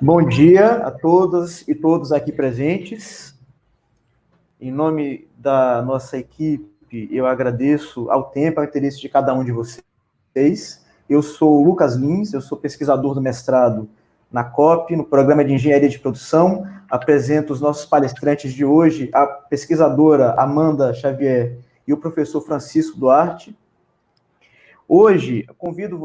Bom dia a todas e todos aqui presentes. Em nome da nossa equipe, eu agradeço ao tempo, ao interesse de cada um de vocês. Eu sou o Lucas Lins, eu sou pesquisador do mestrado na COP, no Programa de Engenharia de Produção. Apresento os nossos palestrantes de hoje, a pesquisadora Amanda Xavier e o professor Francisco Duarte. Hoje, convido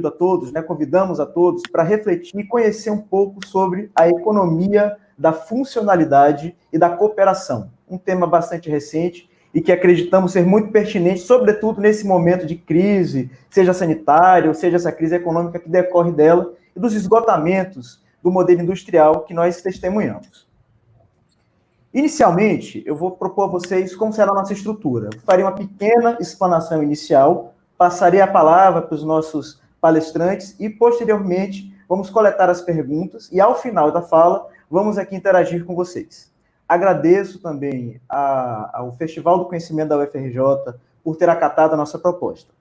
a todos, convidamos a todos para refletir e conhecer um pouco sobre a economia da funcionalidade e da cooperação. Um tema bastante recente e que acreditamos ser muito pertinente, sobretudo nesse momento de crise, seja sanitária ou seja essa crise econômica que decorre dela e dos esgotamentos do modelo industrial que nós testemunhamos. Inicialmente, eu vou propor a vocês como será a nossa estrutura. Farei uma pequena explanação inicial, passarei a palavra para os nossos palestrantes e, posteriormente, vamos coletar as perguntas e, ao final da fala, vamos aqui interagir com vocês. Agradeço também ao Festival do Conhecimento da UFRJ por ter acatado a nossa proposta.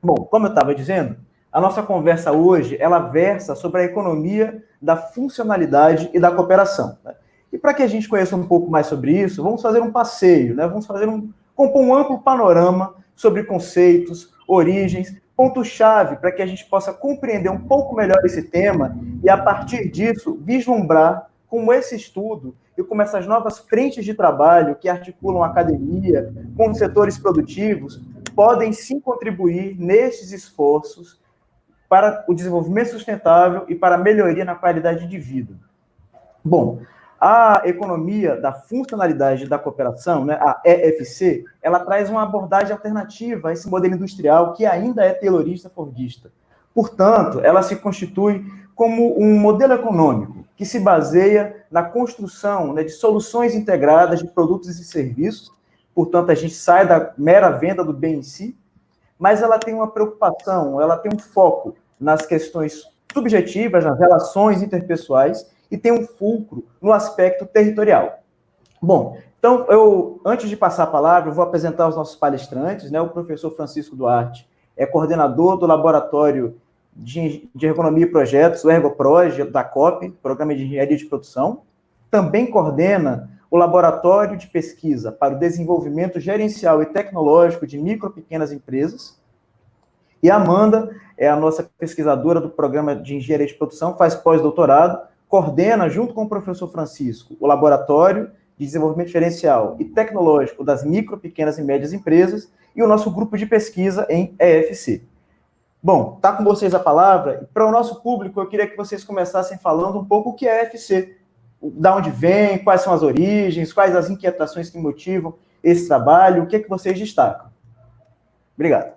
Bom, como eu estava dizendo, a nossa conversa hoje, ela versa sobre a economia da funcionalidade e da cooperação. E para que a gente conheça um pouco mais sobre isso, vamos fazer um passeio, vamos compor um amplo panorama sobre conceitos, origens, pontos-chave para que a gente possa compreender um pouco melhor esse tema e, a partir disso, vislumbrar como esse estudo e como essas novas frentes de trabalho que articulam a academia com os setores produtivos podem sim contribuir nesses esforços para o desenvolvimento sustentável e para a melhoria na qualidade de vida. Bom, a economia da funcionalidade da cooperação, a EFC, ela traz uma abordagem alternativa a esse modelo industrial que ainda é taylorista-fordista. Portanto, ela se constitui como um modelo econômico que se baseia na construção de soluções integradas de produtos e serviços. Portanto, a gente sai da mera venda do bem em si, mas ela tem uma preocupação, ela tem um foco nas questões subjetivas, nas relações interpessoais, e tem um fulcro no aspecto territorial. Bom, então, antes de passar a palavra, eu vou apresentar os nossos palestrantes, o professor Francisco Duarte é coordenador do Laboratório de Ergonomia e Projetos, o ErgoProj, da COP, Programa de Engenharia de Produção, também coordena o Laboratório de Pesquisa para o Desenvolvimento Gerencial e Tecnológico de Micro e Pequenas Empresas, e a Amanda é a nossa pesquisadora do Programa de Engenharia de Produção, faz pós-doutorado, coordena, junto com o professor Francisco, o Laboratório de Desenvolvimento Gerencial e Tecnológico das Micro, Pequenas e Médias Empresas e o nosso grupo de pesquisa em EFC. Bom, está com vocês a palavra. Para o nosso público, eu queria que vocês começasse falando um pouco o que é EFC, da onde vem, quais são as origens, quais as inquietações que motivam esse trabalho, o que é que vocês destacam. Obrigado.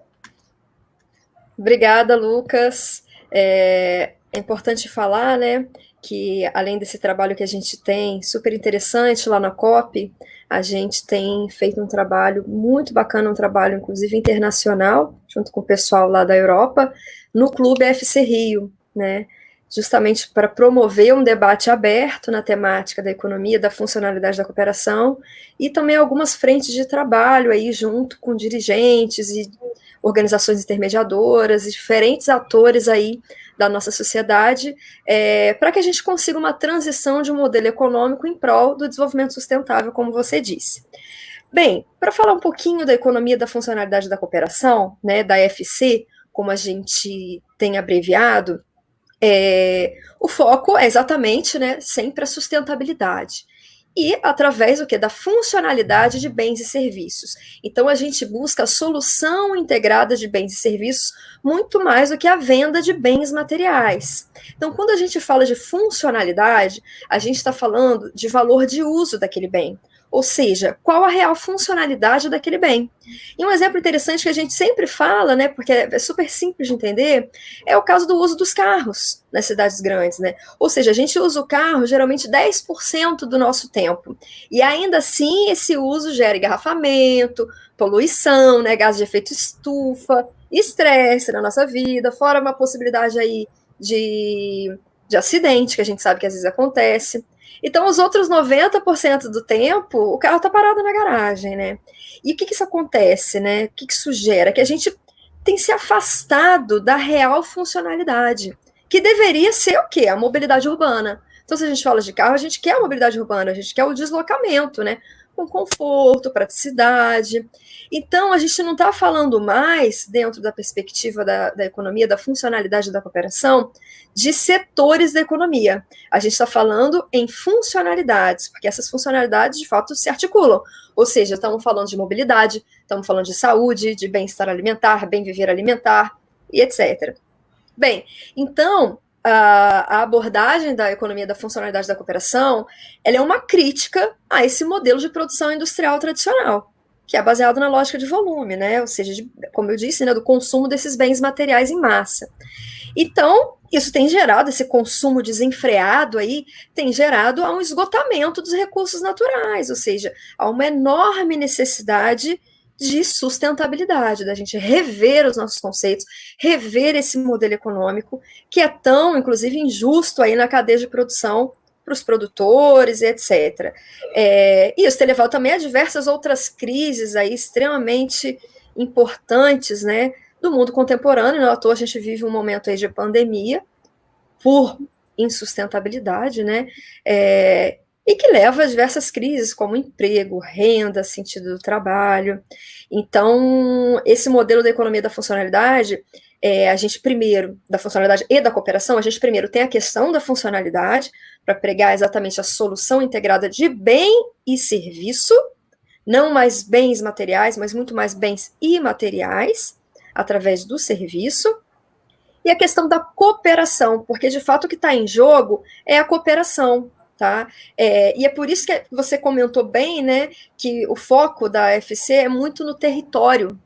Obrigada, Lucas. É importante falar, que além desse trabalho que a gente tem super interessante lá na COP, a gente tem feito um trabalho muito bacana, um trabalho inclusive internacional, junto com o pessoal lá da Europa, no Clube EFC Rio, justamente para promover um debate aberto na temática da economia, da funcionalidade da cooperação, e também algumas frentes de trabalho aí junto com dirigentes e organizações intermediadoras e diferentes atores aí da nossa sociedade, para que a gente consiga uma transição de um modelo econômico em prol do desenvolvimento sustentável, como você disse. Bem, para falar um pouquinho da economia da funcionalidade da cooperação, da EFC, como a gente tem abreviado, o foco é exatamente, sempre a sustentabilidade. E através da funcionalidade de bens e serviços. Então, a gente busca a solução integrada de bens e serviços muito mais do que a venda de bens materiais. Então, quando a gente fala de funcionalidade, a gente está falando de valor de uso daquele bem. Ou seja, qual a real funcionalidade daquele bem. E um exemplo interessante que a gente sempre fala, né, porque é super simples de entender, é o caso do uso dos carros nas cidades grandes, né? Ou seja, a gente usa o carro geralmente 10% do nosso tempo. E ainda assim, esse uso gera engarrafamento, poluição, né, gases de efeito estufa, estresse na nossa vida, fora uma possibilidade aí de acidente, que a gente sabe que às vezes acontece. Então, os outros 90% do tempo, o carro está parado na garagem, né? E o que isso acontece, né? O que isso gera? Que a gente tem se afastado da real funcionalidade, que deveria ser o quê? A mobilidade urbana. Então, se a gente fala de carro, a gente quer a mobilidade urbana, a gente quer o deslocamento, né? Com conforto, praticidade. Então, a gente não está falando mais, dentro da perspectiva da economia, da funcionalidade da cooperação, de setores da economia. A gente está falando em funcionalidades, porque essas funcionalidades, de fato, se articulam. Ou seja, estamos falando de mobilidade, estamos falando de saúde, de bem-estar alimentar, bem viver alimentar, e etc. Bem, então, a abordagem da economia da funcionalidade da cooperação, ela é uma crítica a esse modelo de produção industrial tradicional, que é baseado na lógica de volume, né? Ou seja, como eu disse, né, do consumo desses bens materiais em massa. Então, isso tem gerado, esse consumo desenfreado aí, tem gerado a um esgotamento dos recursos naturais, ou seja, a uma enorme necessidade de sustentabilidade, da gente rever os nossos conceitos, rever esse modelo econômico, que é tão, inclusive, injusto aí na cadeia de produção para os produtores, etc. E isso tem levado também a diversas outras crises aí extremamente importantes, né, do mundo contemporâneo. Não à toa a gente vive um momento aí de pandemia por insustentabilidade, né, e que leva a diversas crises, como emprego, renda, sentido do trabalho. Então, esse modelo da economia da funcionalidade, a gente primeiro, da funcionalidade e da cooperação, a gente primeiro tem a questão da funcionalidade, para pregar exatamente a solução integrada de bem e serviço, não mais bens materiais, mas muito mais bens imateriais, através do serviço, e a questão da cooperação, porque de fato o que está em jogo é a cooperação, tá? E é por isso que você comentou bem, né, que o foco da FC é muito no território,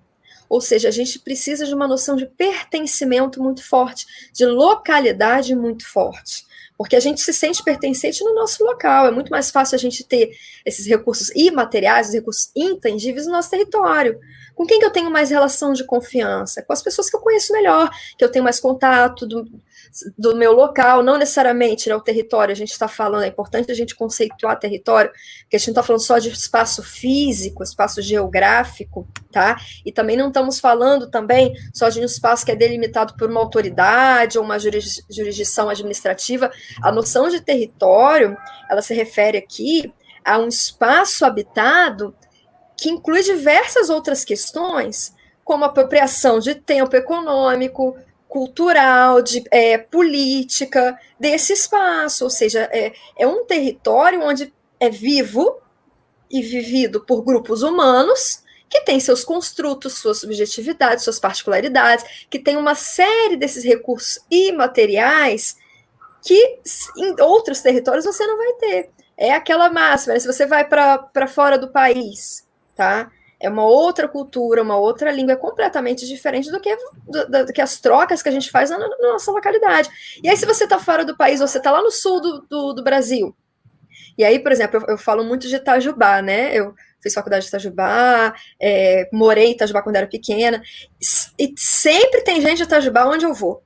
ou seja, a gente precisa de uma noção de pertencimento muito forte, de localidade muito forte, porque a gente se sente pertencente no nosso local, é muito mais fácil a gente ter esses recursos imateriais, os recursos intangíveis no nosso território. Com quem que eu tenho mais relação de confiança? Com as pessoas que eu conheço melhor, que eu tenho mais contato do meu local, não necessariamente, né, o território, a gente está falando, é importante a gente conceituar território, porque a gente não está falando só de espaço físico, espaço geográfico, tá? E também não estamos falando também só de um espaço que é delimitado por uma autoridade ou uma jurisdição administrativa. A noção de território, ela se refere aqui a um espaço habitado que inclui diversas outras questões, como apropriação de tempo econômico, cultural, política desse espaço, ou seja, é um território onde é vivo e vivido por grupos humanos que tem seus construtos, suas subjetividades, suas particularidades, que tem uma série desses recursos imateriais que em outros territórios você não vai ter. É aquela máxima, né? Se você vai para fora do país, tá? É uma outra cultura, uma outra língua, é completamente diferente do que as trocas que a gente faz na nossa localidade. E aí, se você está fora do país, você está lá no sul do Brasil, e aí, por exemplo, eu falo muito de Itajubá, né? Eu fiz faculdade de Itajubá, morei em Itajubá quando era pequena, e sempre tem gente de Itajubá onde eu vou.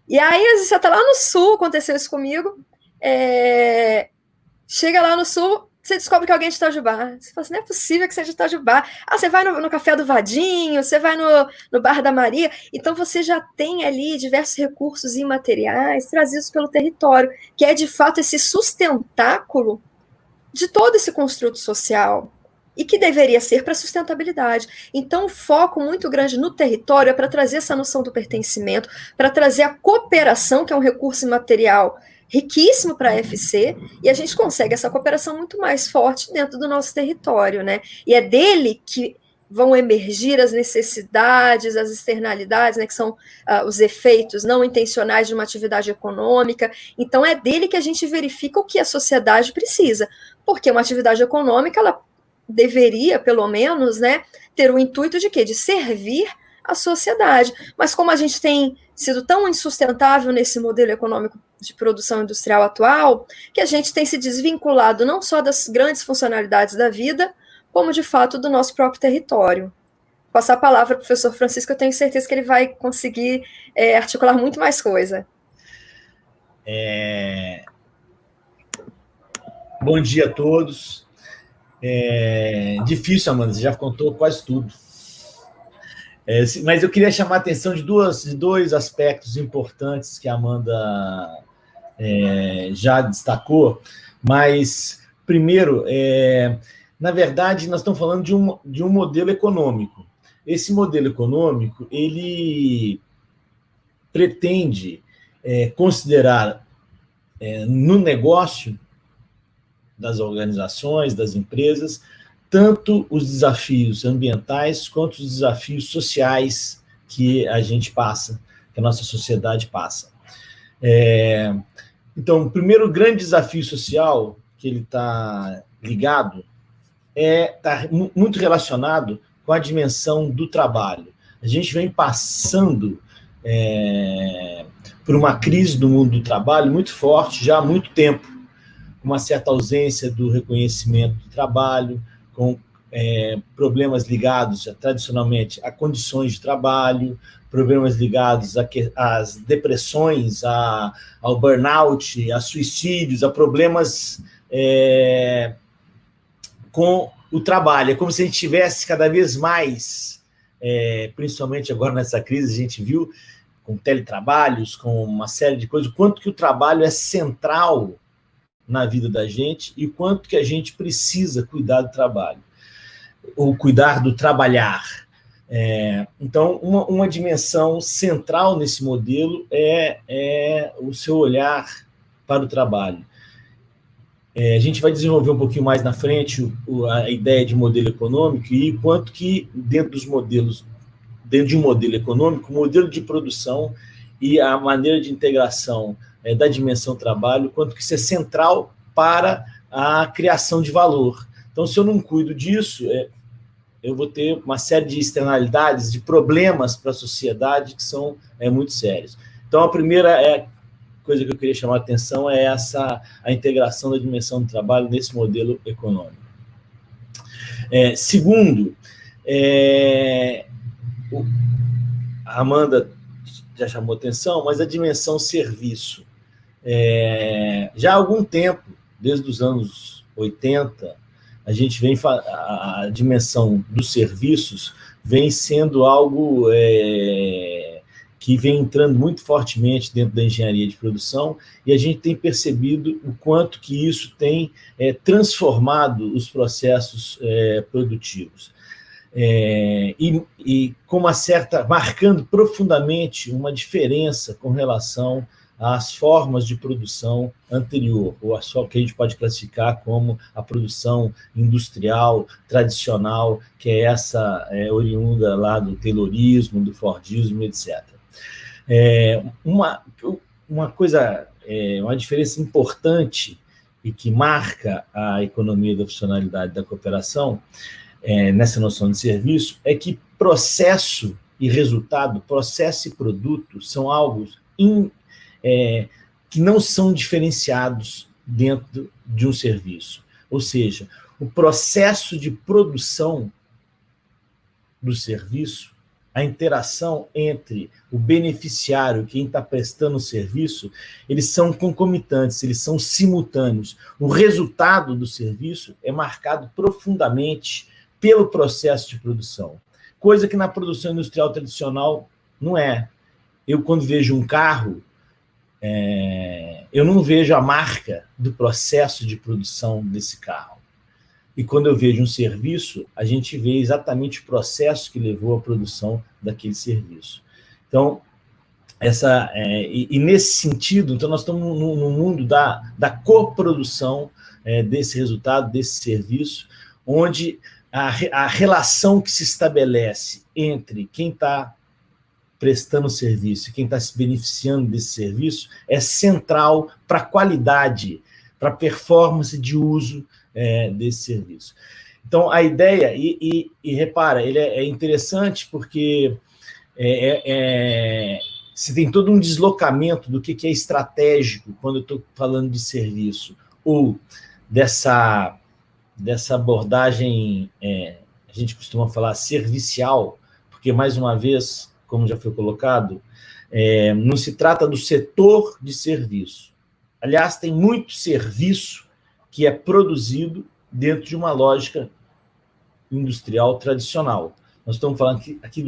E aí, às vezes, você está lá no sul, aconteceu isso comigo, chega lá no sul, você descobre que alguém é de Itajubá. Você fala assim, não é possível que seja de Itajubá. Você vai no Café do Vadinho, você vai no Bar da Maria. Então, você já tem ali diversos recursos imateriais trazidos pelo território, que é, de fato, esse sustentáculo de todo esse construto social e que deveria ser para a sustentabilidade. Então, o foco muito grande no território é para trazer essa noção do pertencimento, para trazer a cooperação, que é um recurso imaterial riquíssimo para a FC, e a gente consegue essa cooperação muito mais forte dentro do nosso território, né? E é dele que vão emergir as necessidades, as externalidades, né, que são os efeitos não intencionais de uma atividade econômica. Então, é dele que a gente verifica o que a sociedade precisa, porque uma atividade econômica, ela deveria, pelo menos, né, ter o intuito de quê? De servir a sociedade. Mas como a gente tem sido tão insustentável nesse modelo econômico de produção industrial atual, que a gente tem se desvinculado não só das grandes funcionalidades da vida, como de fato do nosso próprio território. Vou passar a palavra para o professor Francisco, eu tenho certeza que ele vai conseguir articular muito mais coisa. Bom dia a todos. Difícil, Amanda, você já contou quase tudo. Mas eu queria chamar a atenção de dois aspectos importantes que a Amanda já destacou. Mas, primeiro, na verdade, nós estamos falando de um modelo econômico. Esse modelo econômico, ele pretende considerar no negócio das organizações, das empresas, tanto os desafios ambientais quanto os desafios sociais que a gente passa, que a nossa sociedade passa. Então, o primeiro grande desafio social que ele está ligado está muito relacionado com a dimensão do trabalho. A gente vem passando por uma crise do mundo do trabalho muito forte já há muito tempo, com uma certa ausência do reconhecimento do trabalho, com problemas ligados tradicionalmente a condições de trabalho, problemas ligados às depressões, ao burnout, a suicídios, a problemas com o trabalho. É como se a gente tivesse cada vez mais, principalmente agora nessa crise, a gente viu com teletrabalhos, com uma série de coisas, o quanto que o trabalho é central na vida da gente e quanto que a gente precisa cuidar do trabalho, ou cuidar do trabalhar. Então, uma dimensão central nesse modelo é o seu olhar para o trabalho. A gente vai desenvolver um pouquinho mais na frente a ideia de modelo econômico e quanto que dentro de um modelo econômico, o modelo de produção e a maneira de integração da dimensão trabalho, quanto que isso é central para a criação de valor. Então, se eu não cuido disso, eu vou ter uma série de externalidades, de problemas para a sociedade que são muito sérios. Então, a primeira coisa que eu queria chamar a atenção é a integração da dimensão do trabalho nesse modelo econômico. Segundo, a Amanda já chamou atenção, mas a dimensão serviço. Já há algum tempo, desde os anos 80, a gente vem a dimensão dos serviços vem sendo algo que vem entrando muito fortemente dentro da engenharia de produção, e a gente tem percebido o quanto que isso tem transformado os processos produtivos. E com uma certa, marcando profundamente uma diferença com relação às formas de produção anterior, ou só que a gente pode classificar como a produção industrial tradicional, que é essa oriunda lá do Taylorismo, do Fordismo, etc. Uma coisa, uma diferença importante e que marca a economia da funcionalidade da cooperação, nessa noção de serviço, é que processo e resultado, processo e produto são algo que não são diferenciados dentro de um serviço. Ou seja, o processo de produção do serviço, a interação entre o beneficiário e quem está prestando o serviço, eles são concomitantes, eles são simultâneos. O resultado do serviço é marcado profundamente pelo processo de produção, coisa que na produção industrial tradicional não é. Eu, quando vejo um carro, eu não vejo a marca do processo de produção desse carro. E quando eu vejo um serviço, a gente vê exatamente o processo que levou à produção daquele serviço. Então, nesse sentido, então nós estamos no mundo da coprodução desse resultado, desse serviço, onde a relação que se estabelece entre quem está prestando serviço e quem está se beneficiando desse serviço é central para a qualidade, para a performance de uso desse serviço. Então, a ideia, e repara, ele é interessante porque se tem todo um deslocamento do que é estratégico quando eu estou falando de serviço, ou dessa abordagem, a gente costuma falar servicial, porque, mais uma vez, como já foi colocado, não se trata do setor de serviço. Aliás, tem muito serviço que é produzido dentro de uma lógica industrial tradicional. Nós estamos falando aqui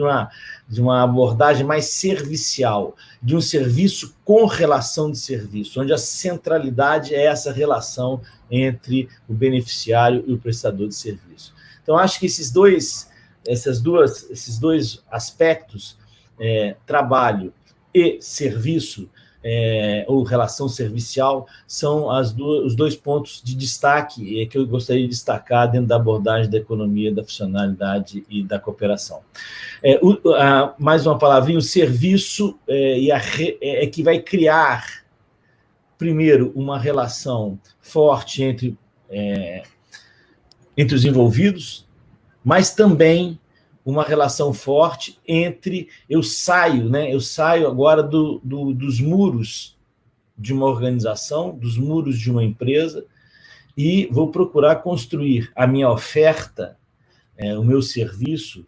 de uma abordagem mais servicial, de um serviço com relação de serviço, onde a centralidade é essa relação entre o beneficiário e o prestador de serviço. Então, acho que esses dois aspectos, trabalho e serviço, ou relação servicial, são os dois pontos de destaque que eu gostaria de destacar dentro da abordagem da economia, da funcionalidade e da cooperação. Mais uma palavrinha, o serviço é que vai criar, primeiro, uma relação forte entre os envolvidos, mas também uma relação forte entre eu saio agora dos muros de uma organização, dos muros de uma empresa, e vou procurar construir a minha oferta, o meu serviço,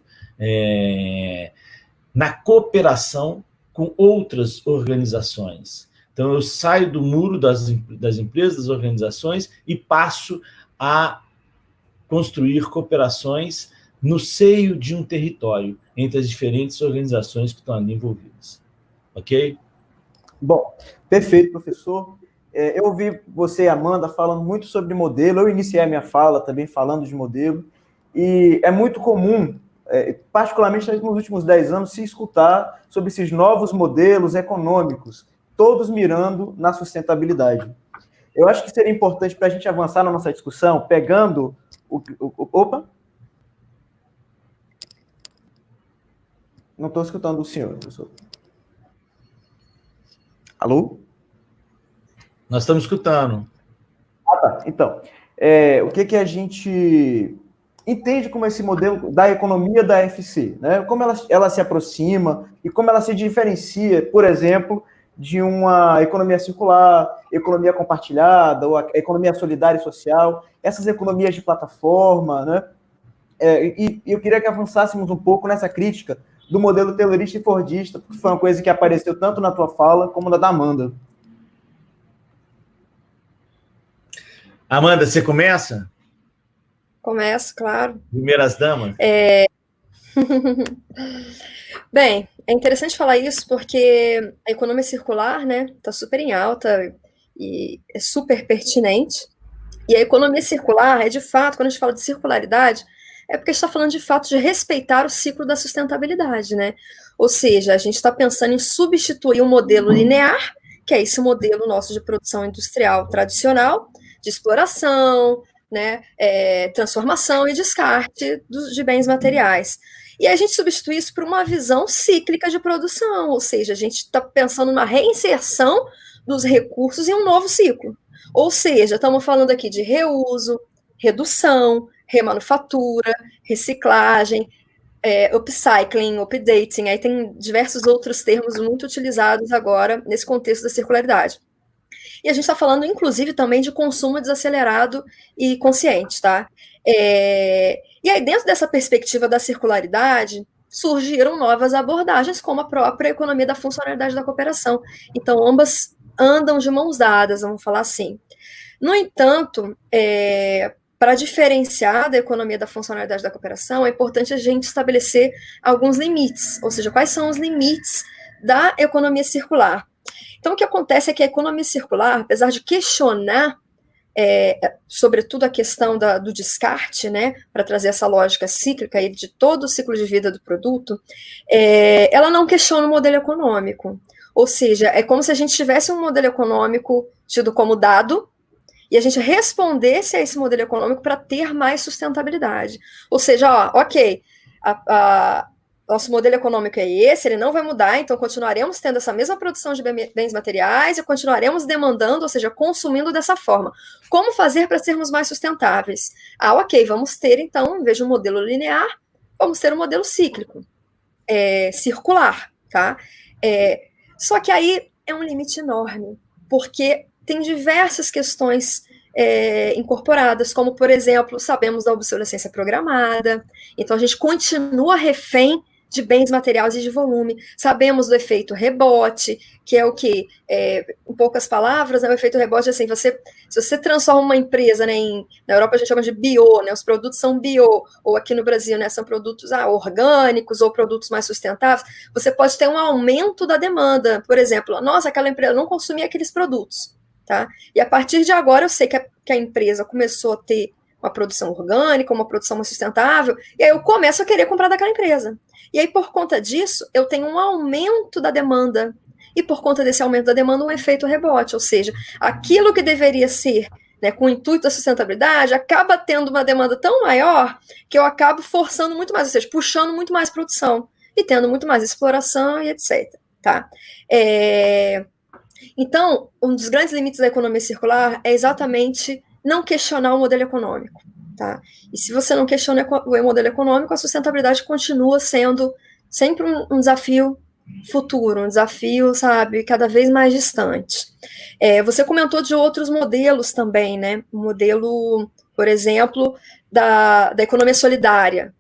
na cooperação com outras organizações. Então, eu saio do muro das empresas, das organizações, e passo a construir cooperações no seio de um território, entre as diferentes organizações que estão ali envolvidas. Ok? Bom, perfeito, professor. Eu ouvi você e a Amanda falando muito sobre modelo, eu iniciei a minha fala também falando de modelo, e é muito comum, particularmente nos últimos 10 anos, se escutar sobre esses novos modelos econômicos, todos mirando na sustentabilidade. Eu acho que seria importante para a gente avançar na nossa discussão, pegando Opa! Não estou escutando o senhor, professor. Alô? Nós estamos escutando. Tá. Então, o que a gente entende como esse modelo da economia da FC, né? Como ela se aproxima e como ela se diferencia, por exemplo, de uma economia circular, economia compartilhada, ou a economia solidária e social, essas economias de plataforma, né? E eu queria que avançássemos um pouco nessa crítica do modelo taylorista e fordista, porque foi uma coisa que apareceu tanto na tua fala como na da Amanda. Amanda, você começa? Começo, claro. Primeiras damas? Bem, é interessante falar isso porque a economia circular, né, está super em alta e é super pertinente. E a economia circular é, de fato, quando a gente fala de circularidade, é porque a gente está falando, de fato, de respeitar o ciclo da sustentabilidade, né? Ou seja, a gente está pensando em substituir o modelo linear, que é esse modelo nosso de produção industrial tradicional, de exploração, né, transformação e descarte de bens materiais. E a gente substitui isso por uma visão cíclica de produção, ou seja, a gente está pensando numa reinserção dos recursos em um novo ciclo. Ou seja, estamos falando aqui de reuso, redução, remanufatura, reciclagem, upcycling, updating, aí tem diversos outros termos muito utilizados agora nesse contexto da circularidade. E a gente está falando, inclusive, também de consumo desacelerado e consciente, tá? E aí, dentro dessa perspectiva da circularidade, surgiram novas abordagens, como a própria economia da funcionalidade da cooperação. Então, ambas andam de mãos dadas, vamos falar assim. No entanto, para diferenciar da economia da funcionalidade da cooperação, é importante a gente estabelecer alguns limites, ou seja, quais são os limites da economia circular. Então, o que acontece é que a economia circular, apesar de questionar, sobretudo a questão do descarte, né, para trazer essa lógica cíclica aí de todo o ciclo de vida do produto, ela não questiona o modelo econômico. Ou seja, é como se a gente tivesse um modelo econômico tido como dado, e a gente respondesse a esse modelo econômico para ter mais sustentabilidade. Ou seja, ok, nosso modelo econômico é esse, ele não vai mudar, então continuaremos tendo essa mesma produção de bens materiais e continuaremos demandando, ou seja, consumindo dessa forma. Como fazer para sermos mais sustentáveis? Ok, vamos ter, então, em vez de um modelo linear, vamos ter um modelo cíclico, circular, tá? Só que aí é um limite enorme, porque tem diversas questões incorporadas, como, por exemplo, sabemos da obsolescência programada, então a gente continua refém de bens materiais e de volume. Sabemos do efeito rebote, que é o que, em poucas palavras, o efeito rebote é assim, se você transforma uma empresa, né, na Europa a gente chama de bio, né, os produtos são bio, ou aqui no Brasil, né, são produtos orgânicos ou produtos mais sustentáveis, você pode ter um aumento da demanda. Por exemplo, nossa, aquela empresa não consumia aqueles produtos, tá? E a partir de agora eu sei que a empresa começou a ter uma produção orgânica, uma produção mais sustentável, e aí eu começo a querer comprar daquela empresa. E aí, por conta disso, eu tenho um aumento da demanda. E por conta desse aumento da demanda, um efeito rebote. Ou seja, aquilo que deveria ser, né, com o intuito da sustentabilidade, acaba tendo uma demanda tão maior que eu acabo forçando muito mais, ou seja, puxando muito mais produção e tendo muito mais exploração e etc. Tá? Então, um dos grandes limites da economia circular é exatamente não questionar o modelo econômico. Tá? E se você não questiona o modelo econômico, a sustentabilidade continua sendo sempre um desafio futuro, um desafio, sabe, cada vez mais distante. Você comentou de outros modelos também, né? O modelo, por exemplo, da economia solidária.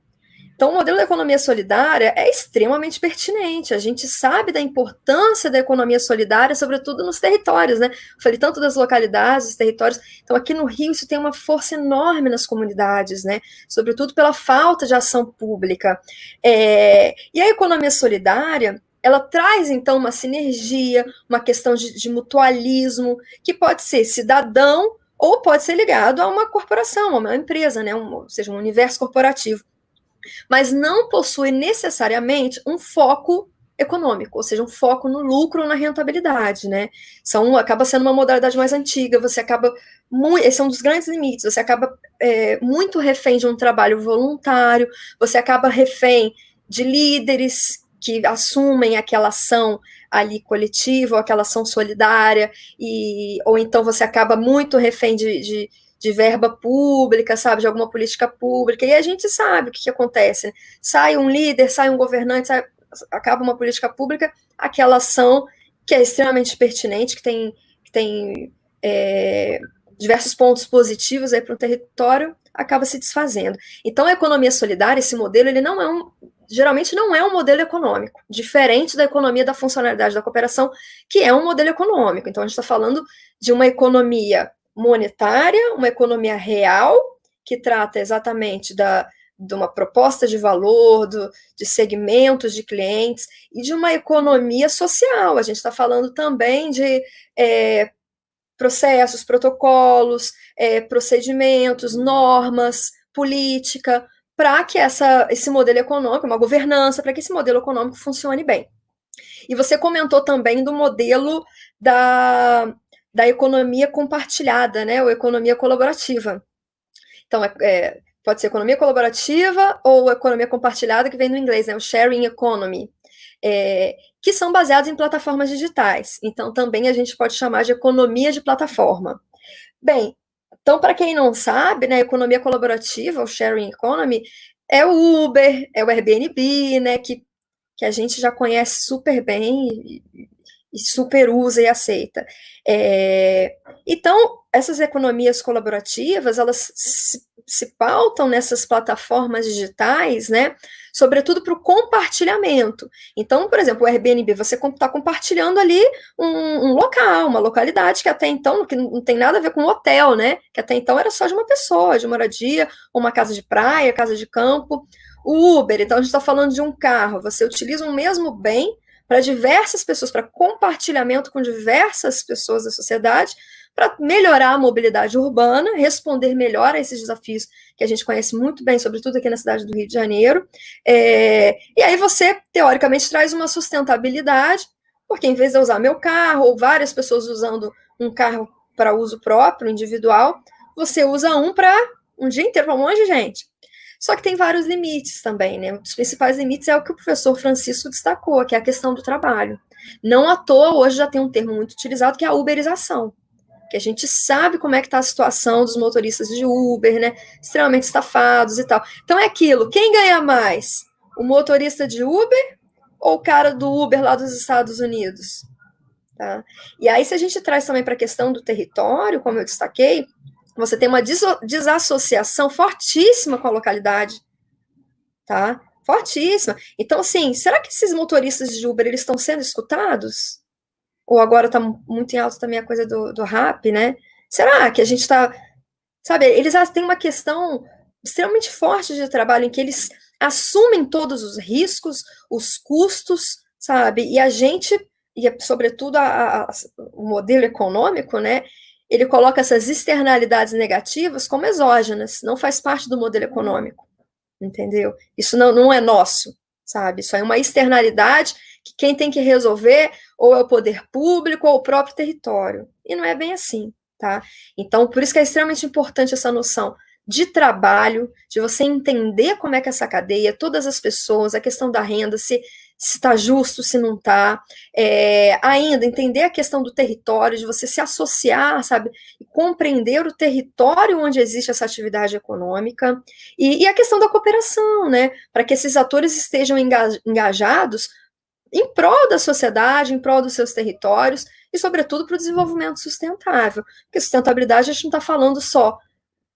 Então, o modelo da economia solidária é extremamente pertinente. A gente sabe da importância da economia solidária, sobretudo nos territórios, né? Falei tanto das localidades, dos territórios. Então, aqui no Rio, isso tem uma força enorme nas comunidades, né? Sobretudo pela falta de ação pública. E a economia solidária, ela traz, então, uma sinergia, uma questão de mutualismo, que pode ser cidadão ou pode ser ligado a uma corporação, a uma empresa, né? Ou seja, um universo corporativo. Mas não possui necessariamente um foco econômico, ou seja, um foco no lucro ou na rentabilidade, né? Acaba sendo uma modalidade mais antiga, esse é um dos grandes limites, você acaba muito refém de um trabalho voluntário, você acaba refém de líderes que assumem aquela ação ali coletiva, ou aquela ação solidária, ou então você acaba muito refém de verba pública, sabe, de alguma política pública, e a gente sabe o que acontece, né? Sai um líder, sai um governante, acaba uma política pública, aquela ação que é extremamente pertinente, que tem diversos pontos positivos aí para o território, acaba se desfazendo. Então, a economia solidária, esse modelo, ele geralmente não é um modelo econômico, diferente da economia da funcionalidade da cooperação, que é um modelo econômico. Então, a gente está falando de uma economia monetária, uma economia real, que trata exatamente de uma proposta de valor, de segmentos de clientes, e de uma economia social. A gente está falando também de processos, protocolos, procedimentos, normas, política, para que esse modelo econômico, uma governança, para que esse modelo econômico funcione bem. E você comentou também do modelo da economia compartilhada, né, ou economia colaborativa. Então, pode ser economia colaborativa ou economia compartilhada, que vem do inglês, né, o sharing economy, que são baseados em plataformas digitais. Então, também a gente pode chamar de economia de plataforma. Bem, então, para quem não sabe, né, a economia colaborativa, o sharing economy, é o Uber, é o Airbnb, né, que a gente já conhece super bem e super usa e aceita. Então, essas economias colaborativas, elas se pautam nessas plataformas digitais, né, sobretudo para o compartilhamento. Então, por exemplo, o Airbnb, você está compartilhando ali um local, uma localidade que até então que não tem nada a ver com hotel, né, que até então era só de uma pessoa, de moradia, uma casa de praia, casa de campo. O Uber, então a gente está falando de um carro, você utiliza um mesmo bem para diversas pessoas, para compartilhamento com diversas pessoas da sociedade, para melhorar a mobilidade urbana, responder melhor a esses desafios que a gente conhece muito bem, sobretudo aqui na cidade do Rio de Janeiro. E aí você, teoricamente, traz uma sustentabilidade, porque em vez de eu usar meu carro, ou várias pessoas usando um carro para uso próprio, individual, você usa um para um dia inteiro, para um monte de gente. Só que tem vários limites também, né? Um dos principais limites é o que o professor Francisco destacou, que é a questão do trabalho. Não à toa, hoje já tem um termo muito utilizado, que é a uberização, que a gente sabe como é que está a situação dos motoristas de Uber, né? Extremamente estafados e tal. Então é aquilo, quem ganha mais? O motorista de Uber ou o cara do Uber lá dos Estados Unidos? Tá? E aí, se a gente traz também para a questão do território, como eu destaquei, você tem uma desassociação fortíssima com a localidade, tá? Fortíssima. Então, assim, será que esses motoristas de Uber, eles estão sendo escutados? Ou agora está muito em alta também a coisa do rap, né? Será que a gente está... Sabe, eles têm uma questão extremamente forte de trabalho em que eles assumem todos os riscos, os custos, sabe? E a gente, e sobretudo o modelo econômico, né? Ele coloca essas externalidades negativas como exógenas, não faz parte do modelo econômico, entendeu? Isso não é nosso, sabe? Isso é uma externalidade que quem tem que resolver ou é o poder público ou o próprio território. E não é bem assim, tá? Então, por isso que é extremamente importante essa noção de trabalho, de você entender como é que essa cadeia, todas as pessoas, a questão da renda, se está justo, se não está, ainda entender a questão do território, de você se associar, sabe, e compreender o território onde existe essa atividade econômica, e a questão da cooperação, né, para que esses atores estejam engajados em prol da sociedade, em prol dos seus territórios, e sobretudo para o desenvolvimento sustentável, porque sustentabilidade a gente não está falando só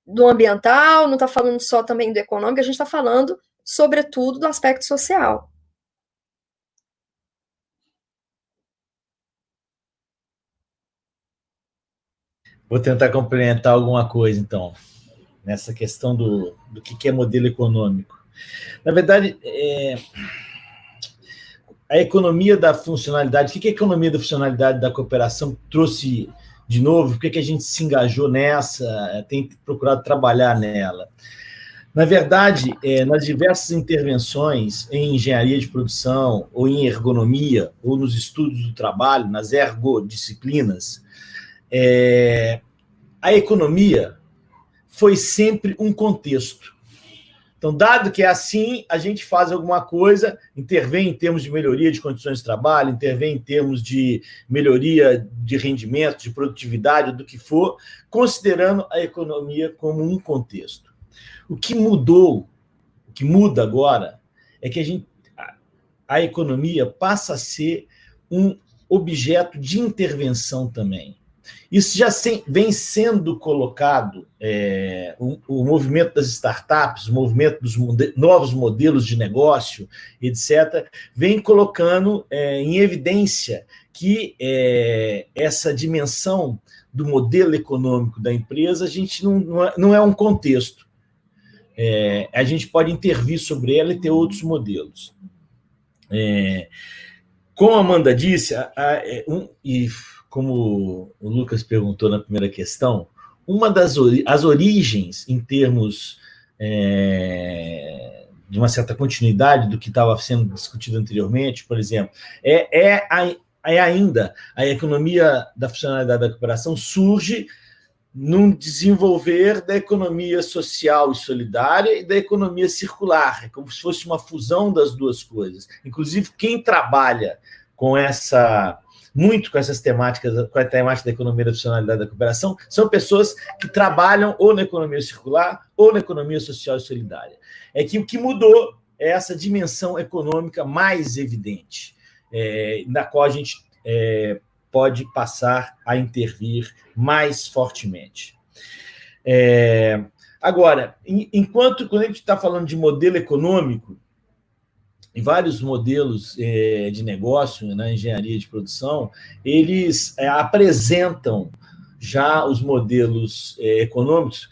do ambiental, não está falando só também do econômico, a gente está falando, sobretudo, do aspecto social. Vou tentar complementar alguma coisa, então, nessa questão do que é modelo econômico. Na verdade, a economia da funcionalidade, o que a economia da funcionalidade da cooperação trouxe de novo? Por que a gente se engajou nessa, tem procurado trabalhar nela? Na verdade, nas diversas intervenções em engenharia de produção, ou em ergonomia, ou nos estudos do trabalho, nas ergodisciplinas, a economia foi sempre um contexto. Então, dado que é assim, a gente faz alguma coisa, intervém em termos de melhoria de condições de trabalho, intervém em termos de melhoria de rendimento, de produtividade, do que for, considerando a economia como um contexto. O que mudou, o que muda agora, é que a economia passa a ser um objeto de intervenção também. Isso já vem sendo colocado, o movimento das startups, o movimento dos novos modelos de negócio, etc., vem colocando em evidência que essa dimensão do modelo econômico da empresa, a gente não é um contexto. A gente pode intervir sobre ela e ter outros modelos. Como a Amanda disse, e como o Lucas perguntou na primeira questão, as origens, em termos de uma certa continuidade do que estava sendo discutido anteriormente, por exemplo, ainda a economia da funcionalidade da cooperação surge num desenvolver da economia social e solidária e da economia circular, como se fosse uma fusão das duas coisas. Inclusive, quem trabalha muito com essas temáticas, com a temática da economia da funcionalidade da cooperação, são pessoas que trabalham ou na economia circular ou na economia social e solidária. É que o que mudou é essa dimensão econômica mais evidente, na qual a gente pode passar a intervir mais fortemente. Agora, quando a gente está falando de modelo econômico, e vários modelos de negócio na engenharia de produção, eles apresentam já os modelos econômicos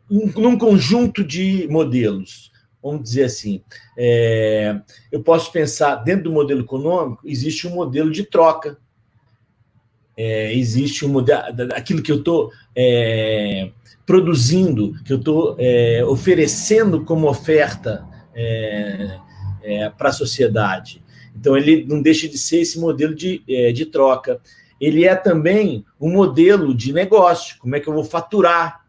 num conjunto de modelos. Vamos dizer assim, eu posso pensar, dentro do modelo econômico, existe um modelo de troca, existe um modelo, aquilo que eu estou produzindo, que eu estou oferecendo como oferta para a sociedade. Então, ele não deixa de ser esse modelo de troca. ele é também um modelo de negócio. Como é que eu vou faturar?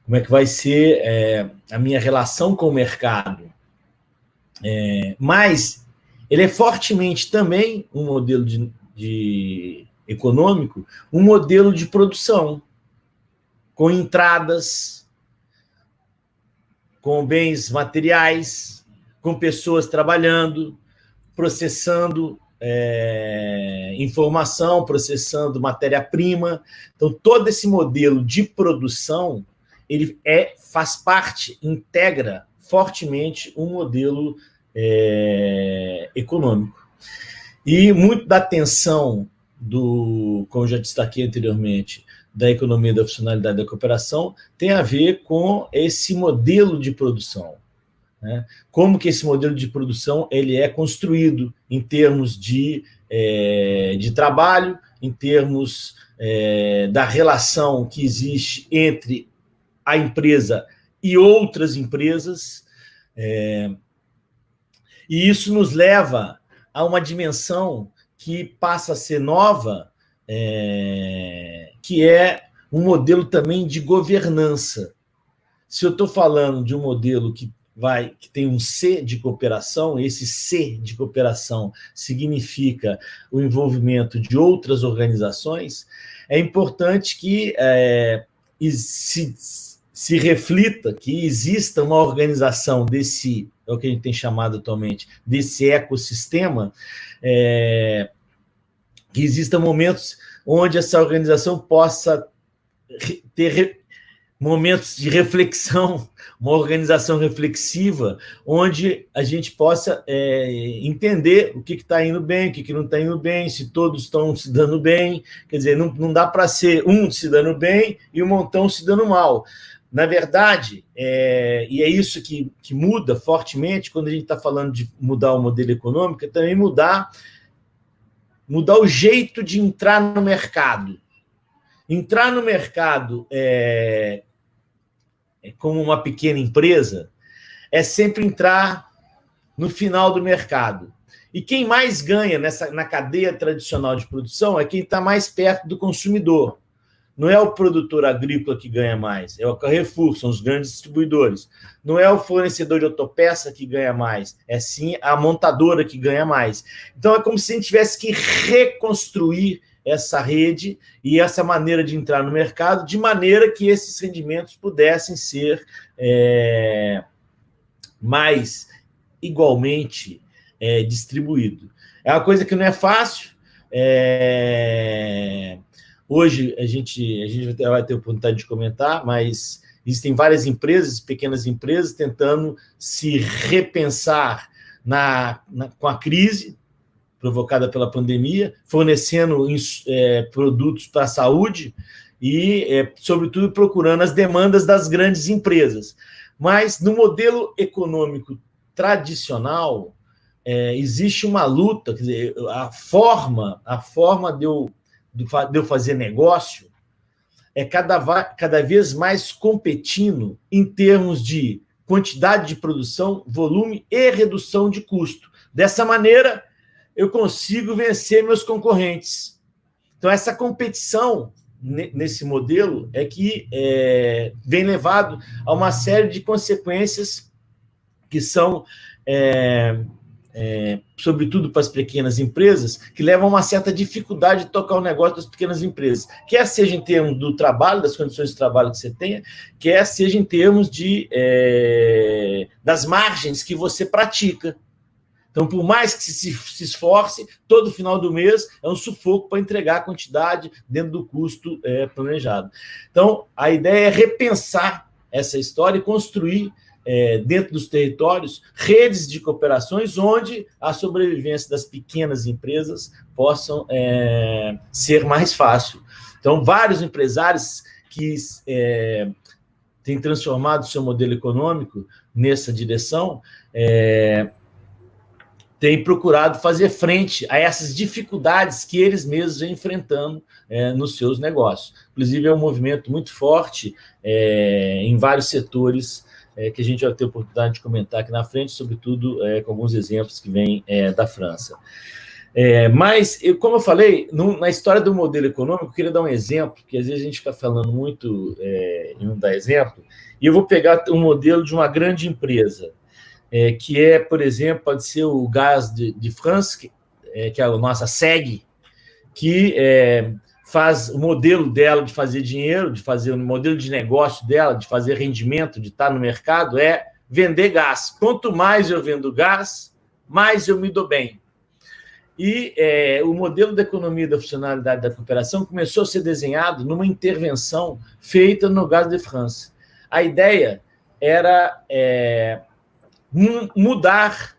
Como é que vai ser a minha relação com o mercado? Mas ele é fortemente também um modelo de econômico, um modelo de produção, com entradas, com bens materiais, com pessoas trabalhando, processando informação, processando matéria-prima. Então, todo esse modelo de produção, ele faz parte, integra fortemente um modelo econômico. E muito da atenção como eu já destaquei anteriormente, da economia da funcionalidade da cooperação, tem a ver com esse modelo de produção. Né? Como que esse modelo de produção ele é construído em termos de trabalho, em termos da relação que existe entre a empresa e outras empresas, e isso nos leva a uma dimensão que passa a ser nova, que é um modelo também de governança. Se eu estou falando de um modelo que tem um C de cooperação, esse C de cooperação significa o envolvimento de outras organizações, é importante que se reflita que exista uma organização desse, é o que a gente tem chamado atualmente, desse ecossistema, que existam momentos onde essa organização possa ter momentos de reflexão, uma organização reflexiva, onde a gente possa entender o que está indo bem, o que não está indo bem, se todos estão se dando bem. Quer dizer, não dá para ser um se dando bem e um montão se dando mal. Na verdade, e é isso que muda fortemente quando a gente está falando de mudar o modelo econômico, é também mudar o jeito de entrar no mercado. Entrar no mercado como uma pequena empresa é sempre entrar no final do mercado. E quem mais ganha na cadeia tradicional de produção é quem está mais perto do consumidor. Não é o produtor agrícola que ganha mais, é o Carrefour, são os grandes distribuidores. Não é o fornecedor de autopeça que ganha mais, é sim a montadora que ganha mais. Então, é como se a gente tivesse que reconstruir essa rede e essa maneira de entrar no mercado, de maneira que esses rendimentos pudessem ser mais igualmente distribuídos. É uma coisa que não é fácil. Hoje a gente vai ter a oportunidade de comentar, mas existem várias empresas, pequenas empresas, tentando se repensar com a crise provocada pela pandemia, fornecendo produtos para a saúde e, sobretudo, procurando as demandas das grandes empresas. Mas, no modelo econômico tradicional, existe uma luta, quer dizer, a forma de eu fazer negócio é cada vez mais competindo em termos de quantidade de produção, volume e redução de custo. Dessa maneira, eu consigo vencer meus concorrentes. Então, essa competição nesse modelo é que vem levado a uma série de consequências que são, sobretudo para as pequenas empresas, que levam a uma certa dificuldade de tocar o negócio das pequenas empresas, quer seja em termos do trabalho, das condições de trabalho que você tenha, quer seja em termos das margens que você pratica. Então, por mais que se esforce, todo final do mês é um sufoco para entregar a quantidade dentro do custo planejado. Então, a ideia é repensar essa história e construir, dentro dos territórios, redes de cooperações onde a sobrevivência das pequenas empresas possam ser mais fácil. Então, vários empresários que têm transformado o seu modelo econômico nessa direção têm procurado fazer frente a essas dificuldades que eles mesmos vêm enfrentando nos seus negócios. Inclusive, é um movimento muito forte em vários setores que a gente vai ter a oportunidade de comentar aqui na frente, sobretudo com alguns exemplos que vêm da França. Mas, como eu falei, na história do modelo econômico, eu queria dar um exemplo, que às vezes a gente fica falando muito e não dá exemplo, e eu vou pegar um modelo de uma grande empresa, que por exemplo, pode ser o Gaz de France, que é a nossa SEG, que faz o modelo dela de fazer dinheiro, de fazer o modelo de negócio dela, de fazer rendimento, de estar no mercado, é vender gás. Quanto mais eu vendo gás, mais eu me dou bem. E o modelo da economia da funcionalidade da cooperação começou a ser desenhado numa intervenção feita no Gaz de France. A ideia era mudar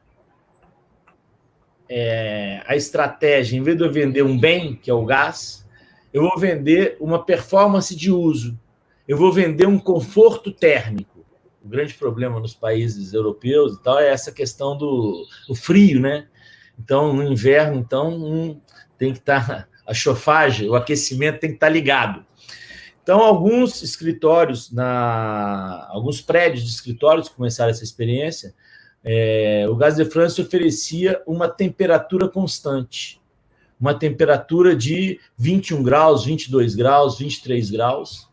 a estratégia. Em vez de eu vender um bem, que é o gás, eu vou vender uma performance de uso. Eu vou vender um conforto térmico. O grande problema nos países europeus e tal é essa questão do frio, né? Então, no inverno, tem que estar a chofagem, o aquecimento tem que estar ligado. Então, alguns escritórios, alguns prédios de escritórios começaram essa experiência. O Gaz de France oferecia uma temperatura constante, uma temperatura de 21 graus, 22 graus, 23 graus,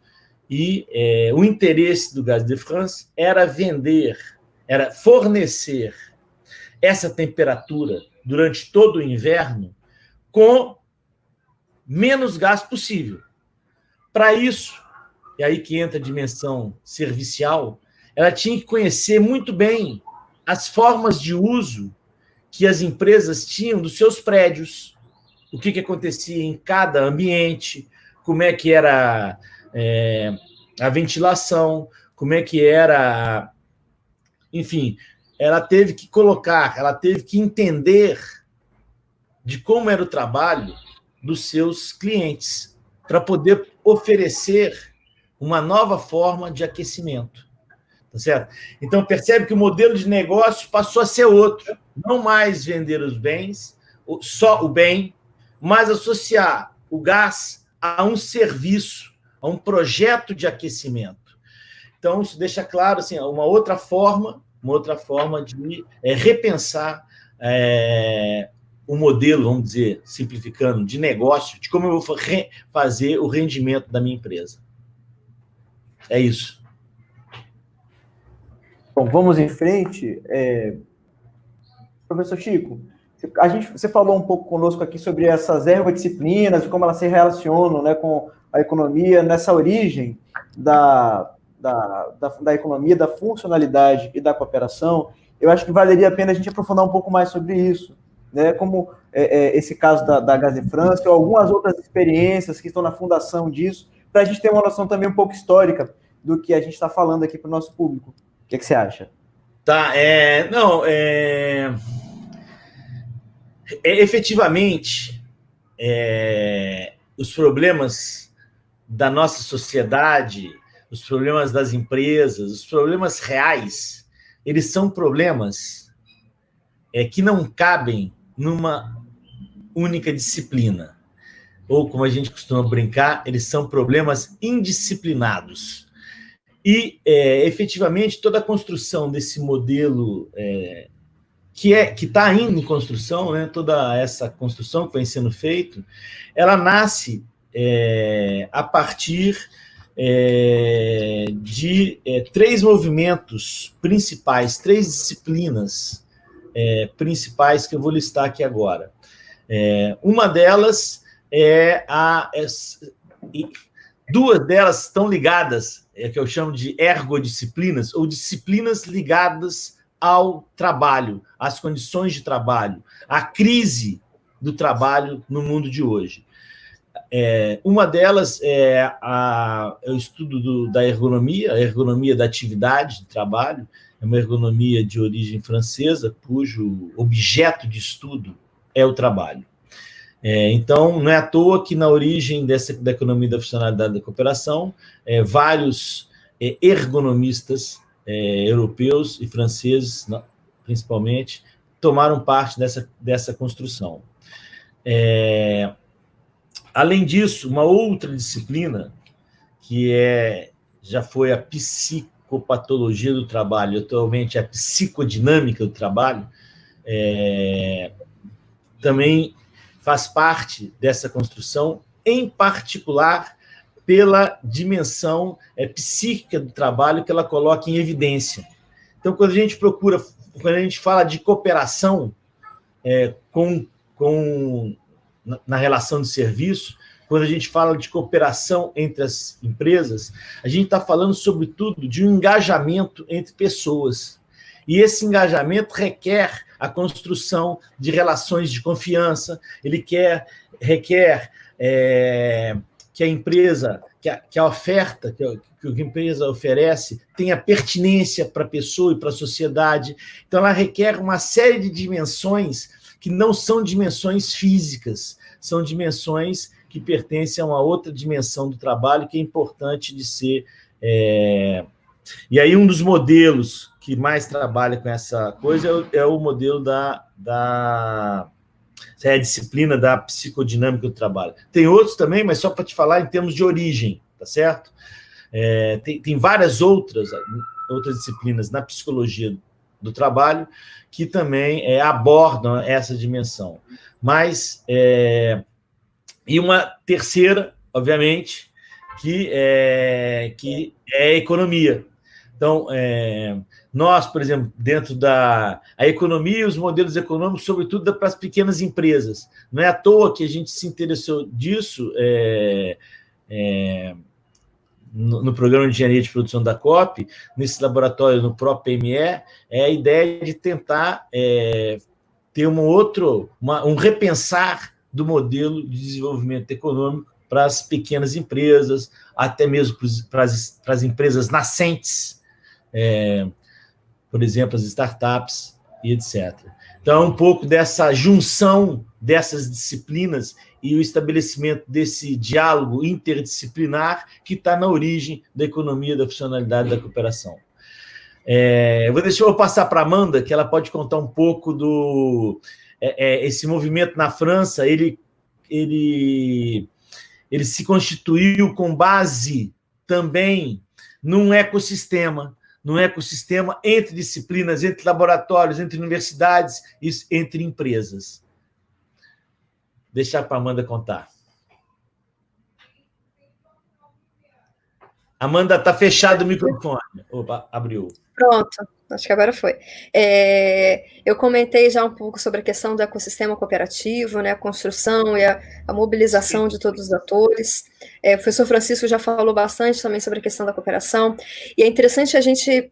e o interesse do Gaz de France era fornecer essa temperatura durante todo o inverno com menos gás possível. Para isso, e aí que entra a dimensão servicial, ela tinha que conhecer muito bem as formas de uso que as empresas tinham dos seus prédios, o que acontecia em cada ambiente, como é que era a ventilação, como é que era... Enfim, ela teve que entender de como era o trabalho dos seus clientes para poder oferecer uma nova forma de aquecimento. Tá certo? Então, percebe que o modelo de negócio passou a ser outro. Não mais vender os bens, só o bem, mas associar o gás a um serviço, a um projeto de aquecimento. Então, isso deixa claro assim, uma outra forma de repensar o modelo, vamos dizer, simplificando, de negócio, de como eu vou fazer o rendimento da minha empresa. É isso. Bom, vamos em frente. Professor Chico, você falou um pouco conosco aqui sobre essas ergodisciplinas, como elas se relacionam, né, com a economia, nessa origem da economia, da funcionalidade e da cooperação. Eu acho que valeria a pena a gente aprofundar um pouco mais sobre isso, né, como esse caso da Gaz de France, ou algumas outras experiências que estão na fundação disso, para a gente ter uma noção também um pouco histórica do que a gente está falando aqui para o nosso público. O que você acha? Tá, efetivamente, os problemas da nossa sociedade, os problemas das empresas, os problemas reais, eles são problemas que não cabem numa única disciplina. Ou, como a gente costuma brincar, eles são problemas indisciplinados. E, efetivamente, toda a construção desse modelo que está ainda em construção, né, toda essa construção que vem sendo feita, ela nasce a partir de três movimentos principais, três disciplinas principais que eu vou listar aqui agora. Uma delas duas delas estão ligadas, que eu chamo de ergodisciplinas, ou disciplinas ligadas ao trabalho, às condições de trabalho, à crise do trabalho no mundo de hoje. Uma delas é o estudo da ergonomia, a ergonomia da atividade de trabalho, é uma ergonomia de origem francesa, cujo objeto de estudo é o trabalho. Então, não é à toa que na origem da economia da funcionalidade da cooperação, vários ergonomistas europeus e franceses, principalmente, tomaram parte dessa construção. Além disso, uma outra disciplina, que já foi a psicopatologia do trabalho, atualmente a psicodinâmica do trabalho, também faz parte dessa construção, em particular pela dimensão psíquica do trabalho que ela coloca em evidência. Então, quando a gente fala de cooperação na relação de serviço, quando a gente fala de cooperação entre as empresas, a gente está falando, sobretudo, de um engajamento entre pessoas. E esse engajamento requer a construção de relações de confiança, requer que a empresa, que a oferta que a empresa oferece tenha pertinência para a pessoa e para a sociedade. Então, ela requer uma série de dimensões que não são dimensões físicas, são dimensões que pertencem a uma outra dimensão do trabalho que é importante de ser... E aí, um dos modelos que mais trabalha com essa coisa é o modelo da disciplina da psicodinâmica do trabalho. Tem outros também, mas só para te falar em termos de origem, tá certo? Tem várias outras disciplinas na psicologia do trabalho que também abordam essa dimensão. Mas, e uma terceira, obviamente, que é a economia. Então, nós, por exemplo, dentro da economia e os modelos econômicos, sobretudo para as pequenas empresas. Não é à toa que a gente se interessou disso no programa de engenharia de produção da COP, nesse laboratório, no próprio PME, é a ideia de tentar ter um repensar do modelo de desenvolvimento econômico para as pequenas empresas, até mesmo para as empresas nascentes, por exemplo, as startups e etc. Então, um pouco dessa junção dessas disciplinas e o estabelecimento desse diálogo interdisciplinar que está na origem da economia da funcionalidade da cooperação. Eu vou passar para a Amanda, que ela pode contar um pouco do... esse movimento na França, ele se constituiu com base também num ecossistema entre disciplinas, entre laboratórios, entre universidades e entre empresas. Deixar para a Amanda contar. Amanda, está fechado o microfone. Opa, abriu. Pronto, acho que agora foi. Eu comentei já um pouco sobre a questão do ecossistema cooperativo, né, a construção e a mobilização de todos os atores. O professor Francisco já falou bastante também sobre a questão da cooperação, e é interessante a gente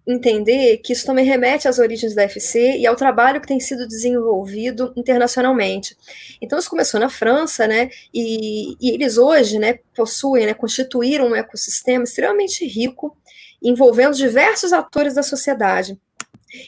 entender que isso também remete às origens da FC e ao trabalho que tem sido desenvolvido internacionalmente. Então, isso começou na França, né, e eles hoje, né, possuem, né, constituíram um ecossistema extremamente rico, envolvendo diversos atores da sociedade.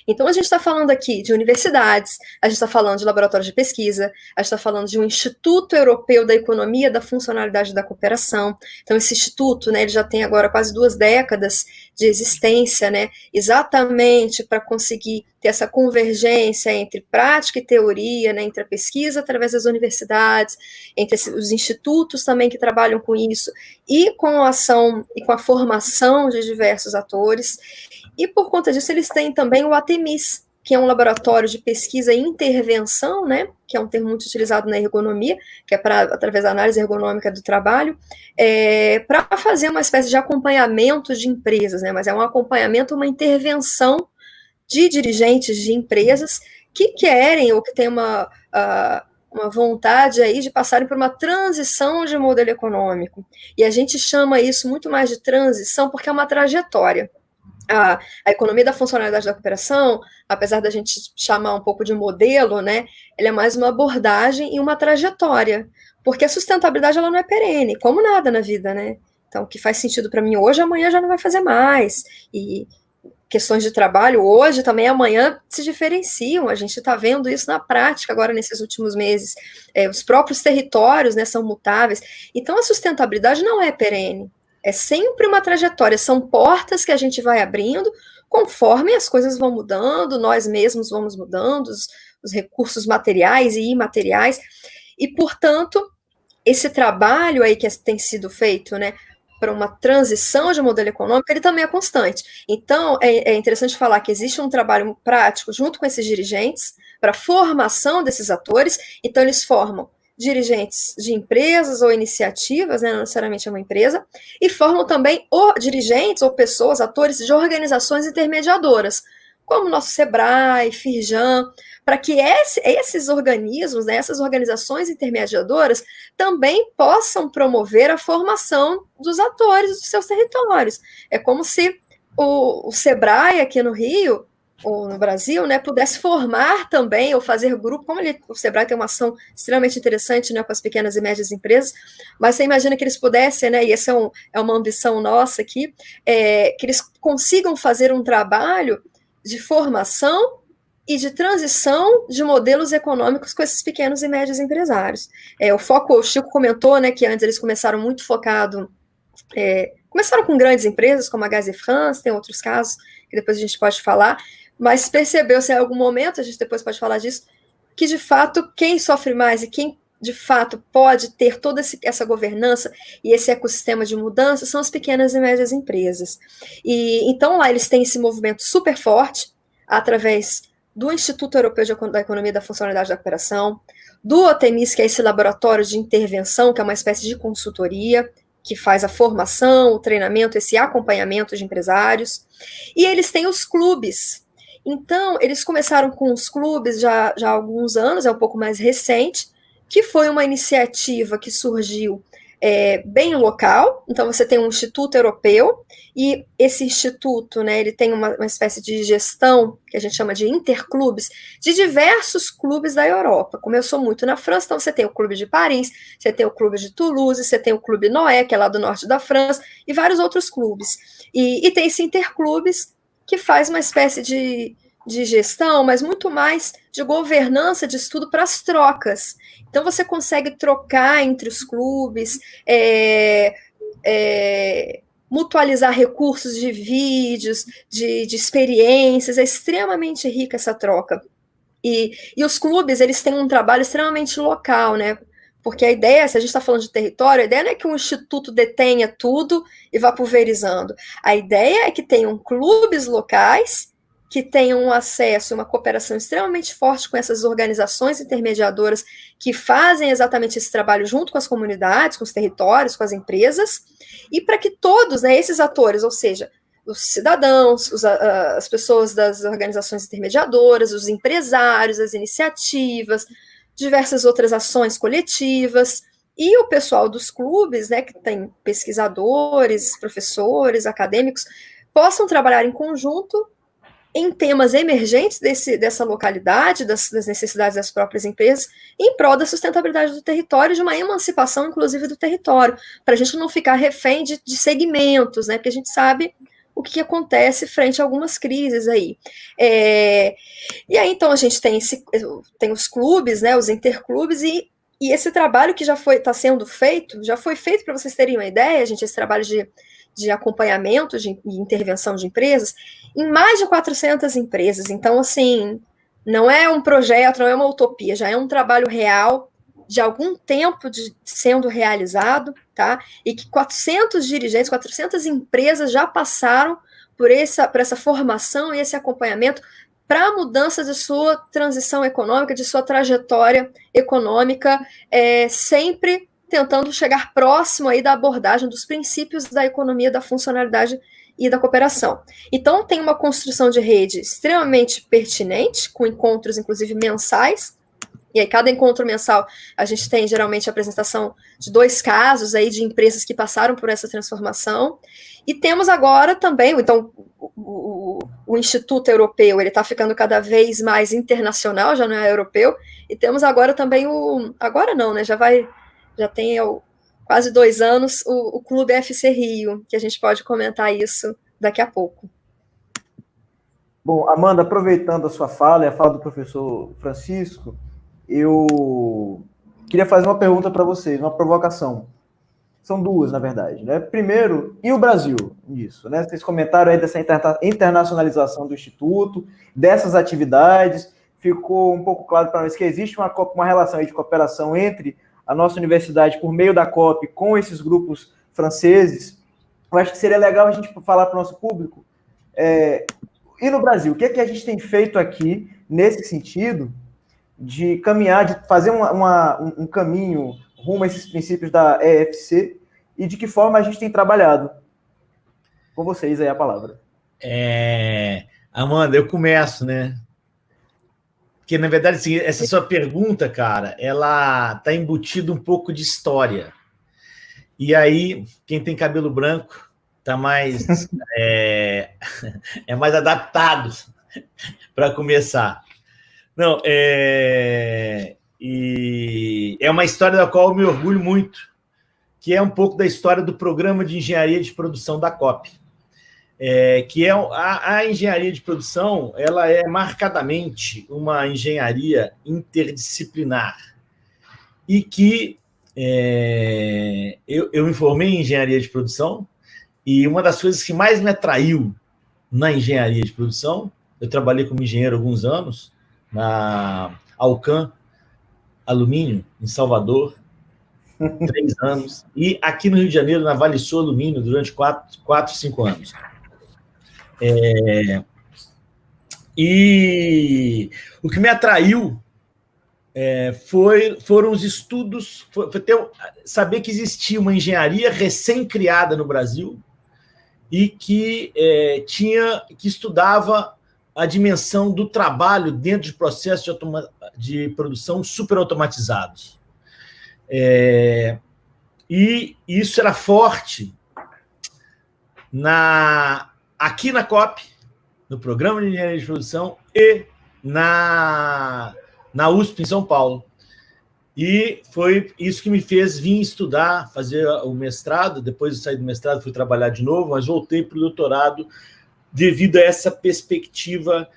Então, a gente está falando aqui de universidades, a gente está falando de laboratórios de pesquisa, a gente está falando de um Instituto Europeu da Economia da Funcionalidade da Cooperação. Então, esse instituto, né, ele já tem agora quase 2 décadas de existência, né, exatamente para conseguir ter essa convergência entre prática e teoria, né, entre a pesquisa através das universidades, entre os institutos também que trabalham com isso, e com a ação e com a formação de diversos atores. E, por conta disso, eles têm também o ATMIS, que é um laboratório de pesquisa e intervenção, né, que é um termo muito utilizado na ergonomia, que é através da análise ergonômica do trabalho, para fazer uma espécie de acompanhamento de empresas, né, mas é um acompanhamento, uma intervenção de dirigentes de empresas que querem ou que têm uma vontade aí de passarem por uma transição de modelo econômico. E a gente chama isso muito mais de transição porque é uma trajetória. A economia da funcionalidade da cooperação, apesar da gente chamar um pouco de modelo, né, ela é mais uma abordagem e uma trajetória, porque a sustentabilidade ela não é perene, como nada na vida, né? Então, o que faz sentido para mim hoje, amanhã já não vai fazer mais, e questões de trabalho hoje, também amanhã se diferenciam, a gente está vendo isso na prática agora nesses últimos meses, os próprios territórios, né, são mutáveis, então a sustentabilidade não é perene, é sempre uma trajetória, são portas que a gente vai abrindo conforme as coisas vão mudando, nós mesmos vamos mudando, os recursos materiais e imateriais, e, portanto, esse trabalho aí que tem sido feito, né, para uma transição de modelo econômico, ele também é constante. Então, é interessante falar que existe um trabalho prático junto com esses dirigentes para a formação desses atores. Então, eles formam dirigentes de empresas ou iniciativas, né, não necessariamente é uma empresa, e formam também dirigentes ou pessoas, atores de organizações intermediadoras, como o nosso SEBRAE, FIRJAN, para que esses organismos, né, essas organizações intermediadoras, também possam promover a formação dos atores dos seus territórios. É como se o SEBRAE aqui no Rio, ou no Brasil, né, pudesse formar também, ou fazer grupo, como o SEBRAE tem uma ação extremamente interessante, né, com as pequenas e médias empresas, mas você imagina que eles pudessem, né, e essa é uma ambição nossa aqui, que eles consigam fazer um trabalho de formação e de transição de modelos econômicos com esses pequenos e médios empresários. O Chico comentou, né, que antes eles começaram muito focado, começaram com grandes empresas, como a Gaz e France, tem outros casos que depois a gente pode falar, mas percebeu-se em algum momento, a gente depois pode falar disso, que de fato quem sofre mais e quem de fato pode ter toda essa governança e esse ecossistema de mudança são as pequenas e médias empresas. E então lá eles têm esse movimento super forte através do Instituto Europeu da Economia e da Funcionalidade da Cooperação, do OTEMIS, que é esse laboratório de intervenção, que é uma espécie de consultoria, que faz a formação, o treinamento, esse acompanhamento de empresários, e eles têm os clubes. Então, eles começaram com os clubes já há alguns anos, é um pouco mais recente, que foi uma iniciativa que surgiu bem local. Então, você tem um Instituto Europeu, e esse instituto, né, ele tem uma espécie de gestão, que a gente chama de interclubes, de diversos clubes da Europa. Começou muito na França, então você tem o Clube de Paris, você tem o Clube de Toulouse, você tem o Clube Noé, que é lá do norte da França, e vários outros clubes. E tem esse interclubes, que faz uma espécie de gestão, mas muito mais de governança de estudo para as trocas. Então, você consegue trocar entre os clubes, mutualizar recursos de vídeos, de experiências, é extremamente rica essa troca. E os clubes, eles têm um trabalho extremamente local, né? Porque a ideia, se a gente está falando de território, a ideia não é que um instituto detenha tudo e vá pulverizando. A ideia é que tenham clubes locais que tenham um acesso, uma cooperação extremamente forte com essas organizações intermediadoras que fazem exatamente esse trabalho junto com as comunidades, com os territórios, com as empresas, e para que todos, né, esses atores, ou seja, os cidadãos, as pessoas das organizações intermediadoras, os empresários, as iniciativas, diversas outras ações coletivas, e o pessoal dos clubes, né, que tem pesquisadores, professores, acadêmicos, possam trabalhar em conjunto em temas emergentes dessa localidade, das necessidades das próprias empresas, em prol da sustentabilidade do território, de uma emancipação, inclusive, do território, para a gente não ficar refém de segmentos, né? Porque a gente sabe o que acontece frente a algumas crises aí. E aí, então, a gente tem os clubes, né, os interclubes, e esse trabalho que está sendo feito, já foi feito, para vocês terem uma ideia, gente, esse trabalho de acompanhamento e intervenção de empresas, em mais de 400 empresas. Então, assim, não é um projeto, não é uma utopia, já é um trabalho real, de algum tempo sendo realizado, tá? E que 400 dirigentes, 400 empresas já passaram por essa formação e esse acompanhamento para a mudança de sua transição econômica, de sua trajetória econômica, sempre tentando chegar próximo aí da abordagem dos princípios da economia, da funcionalidade e da cooperação. Então, tem uma construção de rede extremamente pertinente, com encontros, inclusive, mensais, e aí cada encontro mensal a gente tem, geralmente, a apresentação de 2 casos aí de empresas que passaram por essa transformação, e temos agora também, então, o Instituto Europeu, ele está ficando cada vez mais internacional, já não é europeu, e temos agora também agora não, né, já tem quase 2 anos, o Clube FC Rio, que a gente pode comentar isso daqui a pouco. Bom, Amanda, aproveitando a sua fala e a fala do professor Francisco, eu queria fazer uma pergunta para vocês, uma provocação. São 2, na verdade, né? Primeiro, e o Brasil nisso, né? Vocês comentaram aí dessa internacionalização do Instituto, dessas atividades, ficou um pouco claro para nós que existe uma relação aí de cooperação entre a nossa universidade, por meio da COP, com esses grupos franceses eu acho que seria legal a gente falar para o nosso público. E no Brasil, o que a gente tem feito aqui nesse sentido de caminhar, de fazer um caminho rumo a esses princípios da EFC e de que forma a gente tem trabalhado? Com vocês aí a palavra. Amanda, eu começo, né? Porque, na verdade, assim, essa sua pergunta, cara, ela está embutida um pouco de história. E aí, quem tem cabelo branco está mais, mais adaptado para começar. Não, e é uma história da qual eu me orgulho muito, que é um pouco da história do Programa de Engenharia de Produção da COP. Que é a engenharia de produção, ela é marcadamente uma engenharia interdisciplinar e que eu me formei em engenharia de produção e uma das coisas que mais me atraiu na engenharia de produção, eu trabalhei como engenheiro há alguns anos na Alcan Alumínio, em Salvador, 3 anos, e aqui no Rio de Janeiro, na Vale Sul Alumínio, durante 4, 5 anos. E o que me atraiu foram os estudos, foi saber que existia uma engenharia recém-criada no Brasil e que estudava a dimensão do trabalho dentro de processos de produção superautomatizados. E isso era forte aqui na COP, no Programa de Engenharia de Produção, e na USP, em São Paulo. E foi isso que me fez vir estudar, fazer o mestrado. Depois de sair do mestrado, fui trabalhar de novo, mas voltei para o doutorado devido a essa perspectiva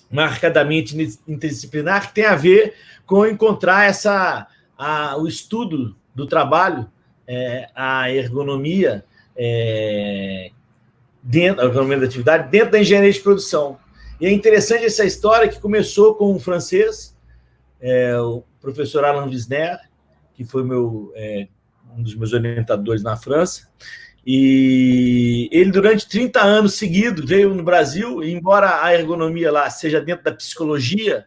marcadamente interdisciplinar, que tem a ver com encontrar o estudo do trabalho, a ergonomia, a ergonomia da atividade dentro da engenharia de produção. E é interessante essa história que começou com um francês, o professor Alain Wisner, que foi um dos meus orientadores na França, e ele, durante 30 anos seguidos, veio no Brasil, e embora a ergonomia lá seja dentro da psicologia,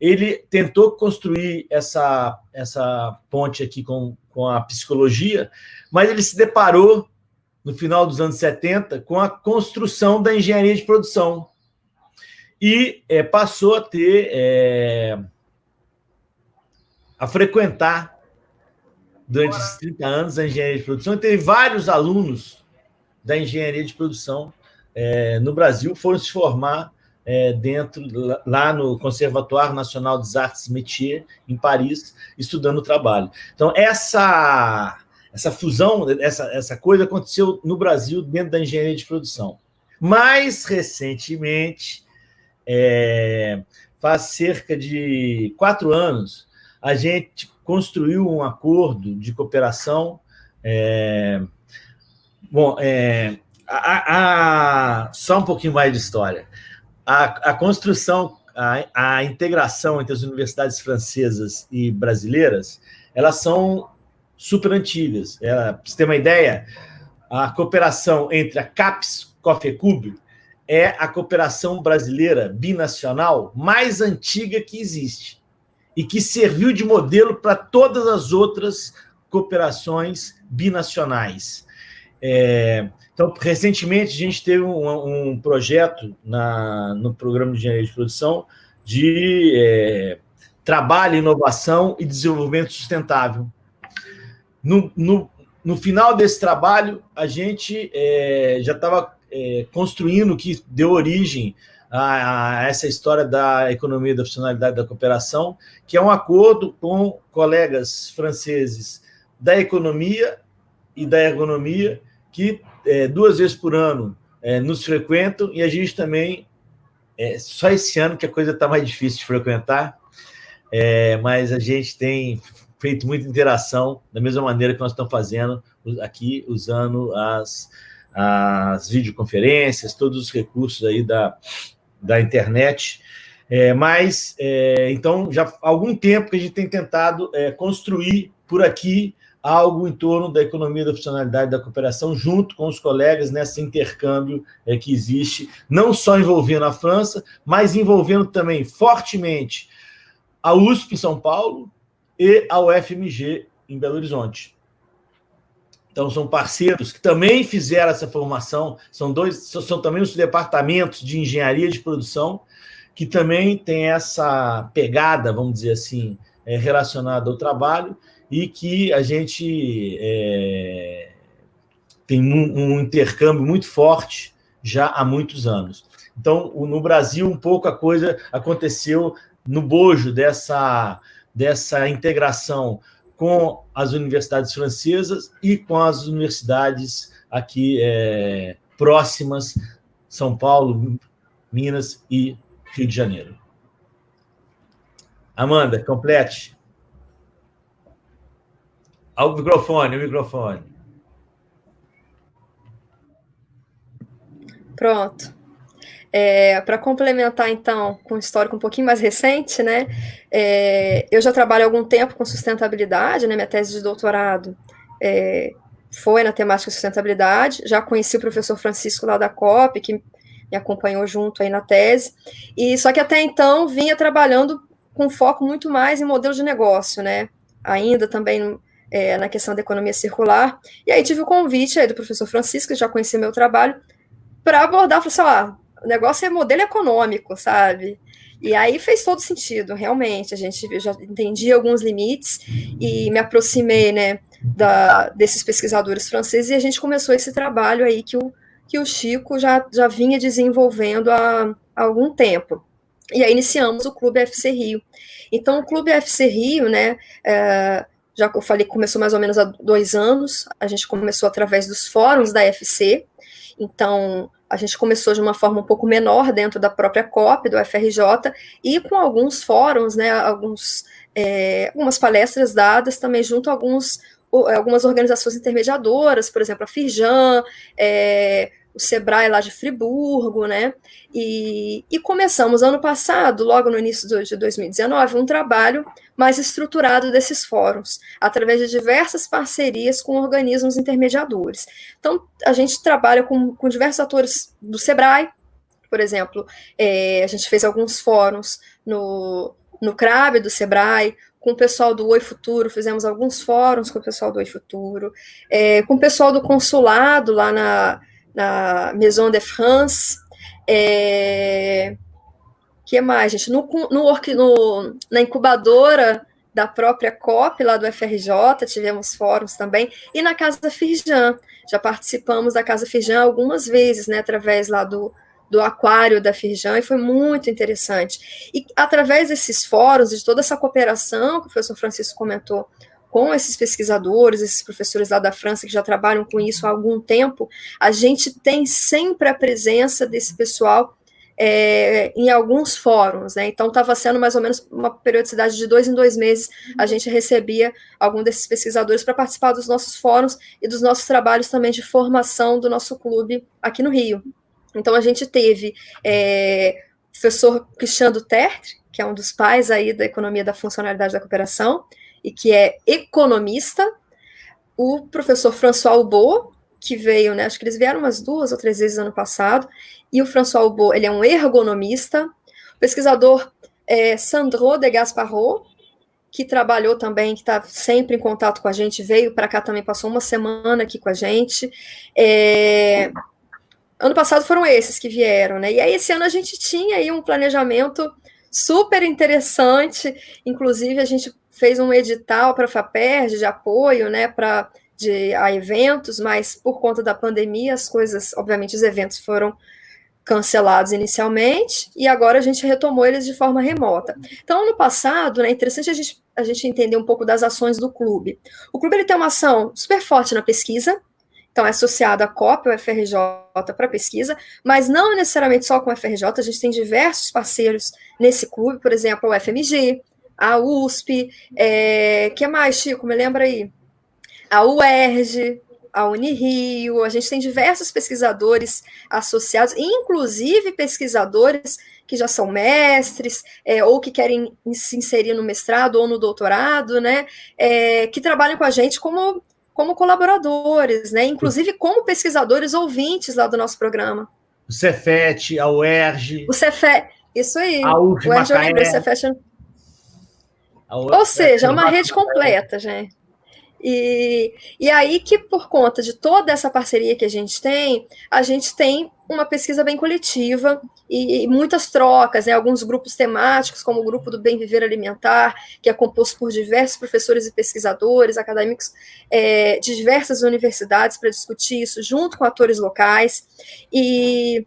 ele tentou construir essa ponte aqui com a psicologia, mas ele se deparou, no final dos anos 70, com a construção da engenharia de produção. E passou a frequentar, durante esses 30 anos, a engenharia de produção, e teve vários alunos da engenharia de produção no Brasil, foram se formar lá no Conservatoire National des Arts Métiers, em Paris, estudando o trabalho. Então, essa fusão, essa coisa aconteceu no Brasil, dentro da engenharia de produção. Mais recentemente, faz cerca de 4 anos, a gente construiu um acordo de cooperação. Só um pouquinho mais de história. A construção, a integração entre as universidades francesas e brasileiras, elas são super antigas. Para você ter uma ideia, a cooperação entre a CAPES, COFECUB, é a cooperação brasileira binacional mais antiga que existe e que serviu de modelo para todas as outras cooperações binacionais. Então, recentemente, a gente teve um projeto no Programa de Engenharia de Produção de trabalho, inovação e desenvolvimento sustentável. No final desse trabalho, a gente já estava construindo o que deu origem a essa história da economia da funcionalidade da cooperação, que é um acordo com colegas franceses da economia e da ergonomia, que 2 vezes por ano nos frequentam, e a gente também, só esse ano que a coisa está mais difícil de frequentar, mas a gente tem feito muita interação, da mesma maneira que nós estamos fazendo aqui, usando as videoconferências, todos os recursos aí da internet. Então, já há algum tempo que a gente tem tentado construir por aqui algo em torno da economia da funcionalidade da cooperação, junto com os colegas nesse intercâmbio que existe, não só envolvendo a França, mas envolvendo também fortemente a USP em São Paulo e a UFMG em Belo Horizonte. Então, são parceiros que também fizeram essa formação, são também os departamentos de engenharia de produção, que também tem essa pegada, vamos dizer assim, relacionada ao trabalho, e que a gente tem um intercâmbio muito forte já há muitos anos. Então, no Brasil, um pouco a coisa aconteceu no bojo dessa integração com as universidades francesas e com as universidades aqui próximas, São Paulo, Minas e Rio de Janeiro. Amanda, complete. O microfone. Pronto. Para complementar, então, com um histórico um pouquinho mais recente, né? Eu já trabalho há algum tempo com sustentabilidade, né? Minha tese de doutorado foi na temática de sustentabilidade. Já conheci o professor Francisco lá da COP, que me acompanhou junto aí na tese. Só que até então vinha trabalhando com foco muito mais em modelo de negócio, né? Ainda também na questão da economia circular. E aí tive o convite aí do professor Francisco, que já conhecia meu trabalho, para abordar, falei assim, o negócio é modelo econômico, sabe? E aí fez todo sentido, realmente. Eu já entendi alguns limites e me aproximei, né, desses pesquisadores franceses, e a gente começou esse trabalho aí que o Chico já vinha desenvolvendo há algum tempo. E aí iniciamos o Clube FC Rio. Então, o Clube FC Rio, né, já que eu falei que começou mais ou menos há 2 anos, a gente começou através dos fóruns da FC. Então, a gente começou de uma forma um pouco menor dentro da própria COP, do FRJ, e com alguns fóruns, né, algumas palestras dadas também junto a algumas organizações intermediadoras, por exemplo, a Firjan, o Sebrae lá de Friburgo, né, e começamos ano passado, logo no início de 2019, um trabalho mais estruturado desses fóruns, através de diversas parcerias com organismos intermediadores. Então, a gente trabalha com diversos atores do Sebrae, por exemplo, a gente fez alguns fóruns no CRAB do Sebrae, com o pessoal do Oi Futuro, fizemos alguns fóruns com o pessoal do Oi Futuro, com o pessoal do consulado lá na Maison de France, que mais, gente? Na incubadora da própria COP, lá do FRJ, tivemos fóruns também, e na Casa Firjan, já participamos da Casa Firjan algumas vezes, né, através lá do aquário da Firjan, e foi muito interessante. E através desses fóruns, de toda essa cooperação que o professor Francisco comentou, com esses pesquisadores, esses professores lá da França que já trabalham com isso há algum tempo, a gente tem sempre a presença desse pessoal em alguns fóruns, né? Então estava sendo mais ou menos uma periodicidade de 2 em 2 meses, a gente recebia algum desses pesquisadores para participar dos nossos fóruns e dos nossos trabalhos também de formação do nosso clube aqui no Rio. Então a gente teve o professor Christian Dutertre, que é um dos pais aí da economia da funcionalidade da cooperação, e que é economista, o professor François Hubaut, que veio, né, acho que eles vieram umas 2 ou 3 vezes ano passado, e o François Hubaut, ele é um ergonomista, o pesquisador Sandro de Gasparot, que trabalhou também, que está sempre em contato com a gente, veio para cá também, passou uma semana aqui com a gente. Ano passado foram esses que vieram, né? E aí esse ano a gente tinha aí um planejamento super interessante, inclusive a gente fez um edital para a FAPERJ de apoio, né, a eventos, mas por conta da pandemia as coisas, obviamente os eventos foram cancelados inicialmente, e agora a gente retomou eles de forma remota. Então, ano passado, né, é interessante a gente entender um pouco das ações do clube. O clube ele tem uma ação super forte na pesquisa, então é associado à COP, ao FRJ para pesquisa, mas não necessariamente só com o FRJ, a gente tem diversos parceiros nesse clube, por exemplo, o FMG, a USP, que mais, Chico? Me lembra aí? A UERJ, a Unirio, a gente tem diversos pesquisadores associados, inclusive pesquisadores que já são mestres, ou que querem se inserir no mestrado ou no doutorado, né, que trabalham com a gente como colaboradores, né, inclusive como pesquisadores ouvintes lá do nosso programa. O Cefet, a UERJ. O Cefet, isso aí. A UFMA, o UERJ eu lembrei, o Cefet. Ou seja, é uma rede completa, gente. E aí que, por conta de toda essa parceria que a gente tem uma pesquisa bem coletiva e muitas trocas, né? Alguns grupos temáticos, como o grupo do Bem Viver Alimentar, que é composto por diversos professores e pesquisadores, acadêmicos de diversas universidades para discutir isso, junto com atores locais, e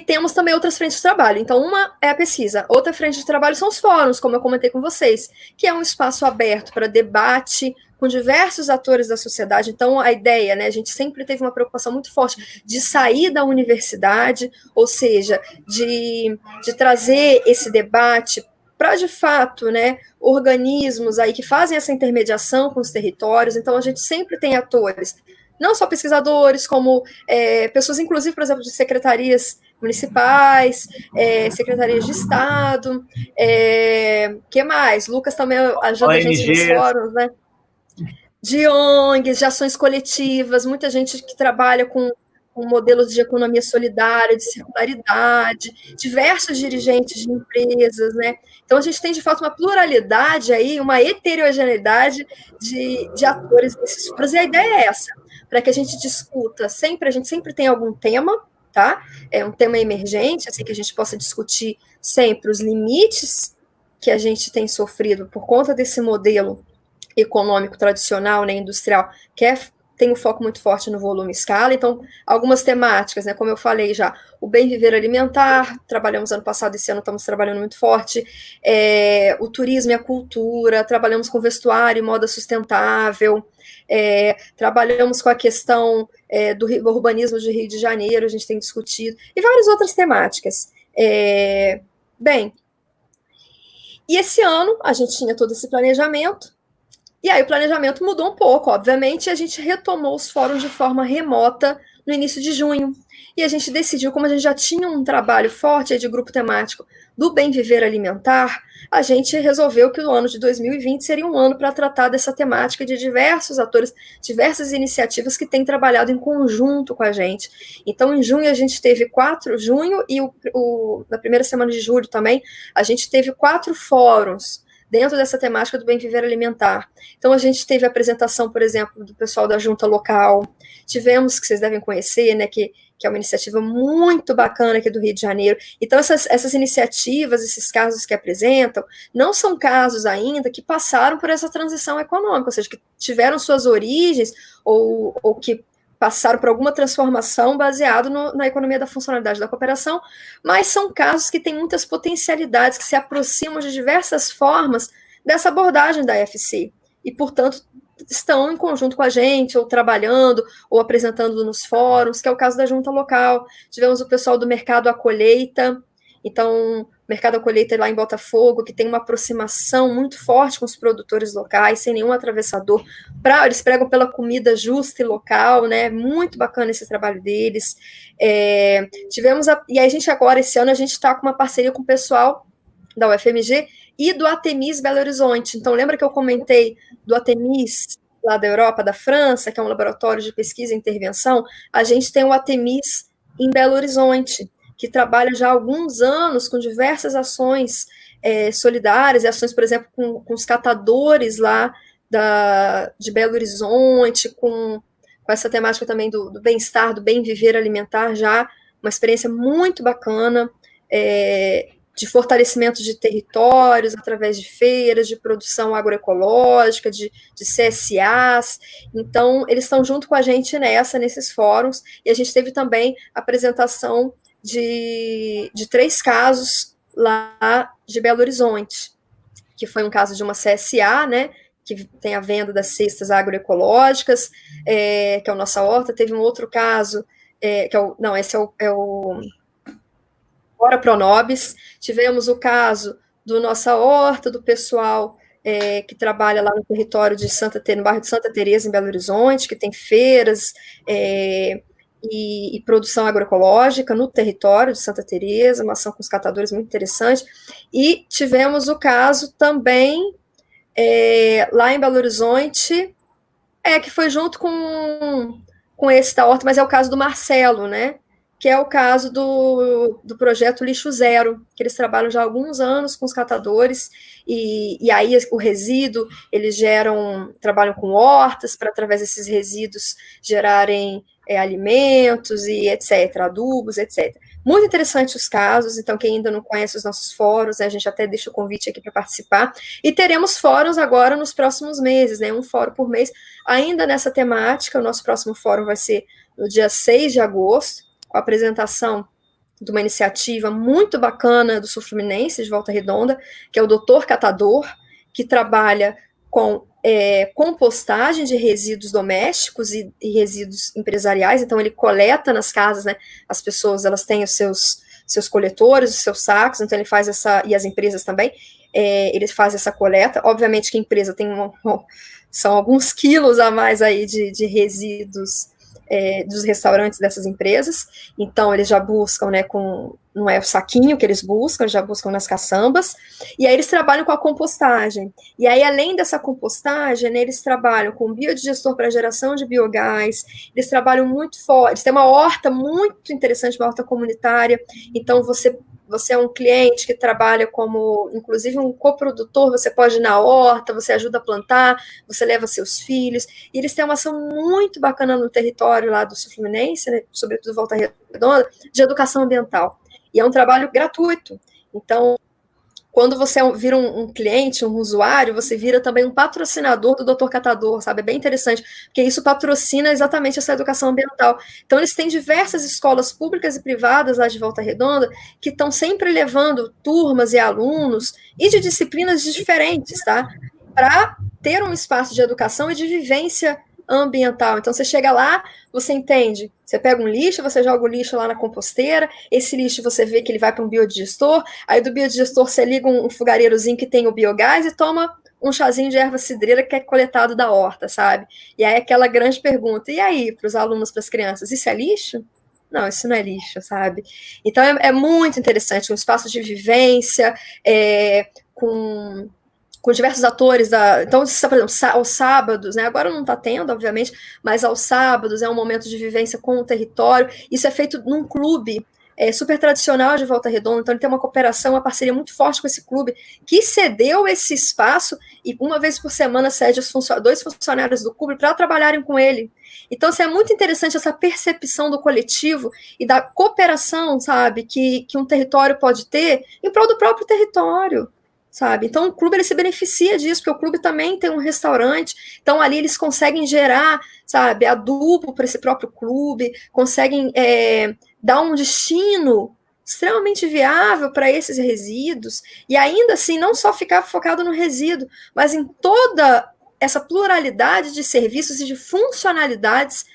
temos também outras frentes de trabalho. Então, uma é a pesquisa, outra frente de trabalho são os fóruns, como eu comentei com vocês, que é um espaço aberto para debate com diversos atores da sociedade. Então, a ideia, né, a gente sempre teve uma preocupação muito forte de sair da universidade, ou seja, de trazer esse debate para, de fato, né, organismos aí que fazem essa intermediação com os territórios. Então, a gente sempre tem atores, não só pesquisadores, como pessoas, inclusive, por exemplo, de secretarias municipais, secretarias de Estado, que mais? Lucas também ajuda a gente nos fóruns, né? De ONGs, de ações coletivas, muita gente que trabalha com modelos de economia solidária, de circularidade, diversos dirigentes de empresas, né? Então, a gente tem, de fato, uma pluralidade aí, uma heterogeneidade de atores nesses fóruns, e a ideia é essa, para que a gente discuta sempre, a gente sempre tem algum tema, tá? É um tema emergente, assim, que a gente possa discutir sempre os limites que a gente tem sofrido por conta desse modelo econômico tradicional, né, industrial, que tem um foco muito forte no volume e escala. Então, algumas temáticas, né, como eu falei já, o bem viver alimentar, trabalhamos ano passado, esse ano estamos trabalhando muito forte, o turismo e a cultura, trabalhamos com vestuário e moda sustentável, trabalhamos com a questão do urbanismo de Rio de Janeiro, a gente tem discutido, e várias outras temáticas. Bem, e esse ano a gente tinha todo esse planejamento, e aí o planejamento mudou um pouco, obviamente, e a gente retomou os fóruns de forma remota no início de junho. E a gente decidiu, como a gente já tinha um trabalho forte de grupo temático do bem viver alimentar, a gente resolveu que o ano de 2020 seria um ano para tratar dessa temática de diversos atores, diversas iniciativas que têm trabalhado em conjunto com a gente. Então, em junho a gente teve junho e na primeira semana de julho também, a gente teve 4 fóruns dentro dessa temática do bem viver alimentar. Então, a gente teve a apresentação, por exemplo, do pessoal da junta local, tivemos, que vocês devem conhecer, né, que é uma iniciativa muito bacana aqui do Rio de Janeiro. Então, essas iniciativas, esses casos que apresentam, não são casos ainda que passaram por essa transição econômica, ou seja, que tiveram suas origens ou que passaram por alguma transformação baseado na economia da funcionalidade da cooperação, mas são casos que têm muitas potencialidades, que se aproximam de diversas formas dessa abordagem da FC, e, portanto, estão em conjunto com a gente, ou trabalhando, ou apresentando nos fóruns, que é o caso da junta local. Tivemos o pessoal do Mercado à Colheita, então, Mercado à Colheita lá em Botafogo, que tem uma aproximação muito forte com os produtores locais, sem nenhum atravessador, eles pregam pela comida justa e local, né, muito bacana esse trabalho deles. E aí esse ano a gente está com uma parceria com o pessoal da UFMG e do Atemis Belo Horizonte. Então, lembra que eu comentei do Atemis, lá da Europa, da França, que é um laboratório de pesquisa e intervenção? A gente tem o Atemis em Belo Horizonte, que trabalha já há alguns anos com diversas ações solidárias, e ações, por exemplo, com os catadores lá de Belo Horizonte, com essa temática também do bem-estar, do bem viver alimentar, já uma experiência muito bacana, de fortalecimento de territórios através de feiras, de produção agroecológica, de CSAs. Então, eles estão junto com a gente nesses fóruns, e a gente teve também a apresentação de 3 casos lá de Belo Horizonte, que foi um caso de uma CSA, né, que tem a venda das cestas agroecológicas, que é o Nossa Horta. Teve um outro caso, esse é o Ora Pronobis. Tivemos o caso do Nossa Horta, do pessoal que trabalha lá no território de no bairro de Santa Teresa, em Belo Horizonte, que tem feiras e produção agroecológica no território de Santa Teresa, uma ação com os catadores muito interessante. E tivemos o caso também lá em Belo Horizonte, que foi junto com esse da horta, mas é o caso do Marcelo, né? Que é o caso do projeto Lixo Zero, que eles trabalham já há alguns anos com os catadores, e aí o resíduo, eles trabalham com hortas, para através desses resíduos gerarem alimentos e etc., adubos, etc. Muito interessante os casos, então quem ainda não conhece os nossos fóruns, a gente até deixa o convite aqui para participar, e teremos fóruns agora nos próximos meses, né, um fórum por mês, ainda nessa temática. O nosso próximo fórum vai ser no dia 6 de agosto, com a apresentação de uma iniciativa muito bacana do Sul Fluminense, de Volta Redonda, que é o Doutor Catador, que trabalha com compostagem de resíduos domésticos e resíduos empresariais. Então ele coleta nas casas, né, as pessoas, elas têm os seus coletores, os seus sacos, então ele faz e as empresas também, ele faz essa coleta. Obviamente que a empresa tem são alguns quilos a mais aí de resíduos dos restaurantes dessas empresas, então eles já buscam, né, não é o saquinho que eles buscam, já buscam nas caçambas, e aí eles trabalham com a compostagem, e aí além dessa compostagem, né, eles trabalham com biodigestor para geração de biogás, eles trabalham muito forte, eles têm uma horta muito interessante, uma horta comunitária, então você é um cliente que trabalha como, inclusive, um coprodutor, você pode ir na horta, você ajuda a plantar, você leva seus filhos, e eles têm uma ação muito bacana no território lá do Sul Fluminense, né, sobretudo Volta Redonda, de educação ambiental. E é um trabalho gratuito. Então, quando você vira um cliente, um usuário, você vira também um patrocinador do Doutor Catador, sabe? É bem interessante, porque isso patrocina exatamente essa educação ambiental. Então, eles têm diversas escolas públicas e privadas lá de Volta Redonda que estão sempre levando turmas e alunos e de disciplinas diferentes, tá? Para ter um espaço de educação e de vivência ambiental. Então, você chega lá, você entende, você pega um lixo, você joga o lixo lá na composteira, esse lixo você vê que ele vai para um biodigestor, aí do biodigestor você liga um fogareirozinho que tem o biogás e toma um chazinho de erva cidreira que é coletado da horta, sabe? E aí aquela grande pergunta, e aí, para os alunos, para as crianças, isso é lixo? Não, isso não é lixo, sabe? Então é muito interessante, um espaço de vivência, com diversos atores, então, por exemplo, aos sábados, né, agora não está tendo, obviamente, mas aos sábados é um momento de vivência com o território, isso é feito num clube super tradicional de Volta Redonda, então ele tem uma cooperação, uma parceria muito forte com esse clube, que cedeu esse espaço, e uma vez por semana cede dois funcionários do clube para trabalharem com ele. Então, assim, é muito interessante essa percepção do coletivo e da cooperação, sabe, que um território pode ter em prol do próprio território, sabe? Então o clube ele se beneficia disso, porque o clube também tem um restaurante, então ali eles conseguem gerar, sabe, adubo para esse próprio clube, conseguem dar um destino extremamente viável para esses resíduos, e ainda assim não só ficar focado no resíduo, mas em toda essa pluralidade de serviços e de funcionalidades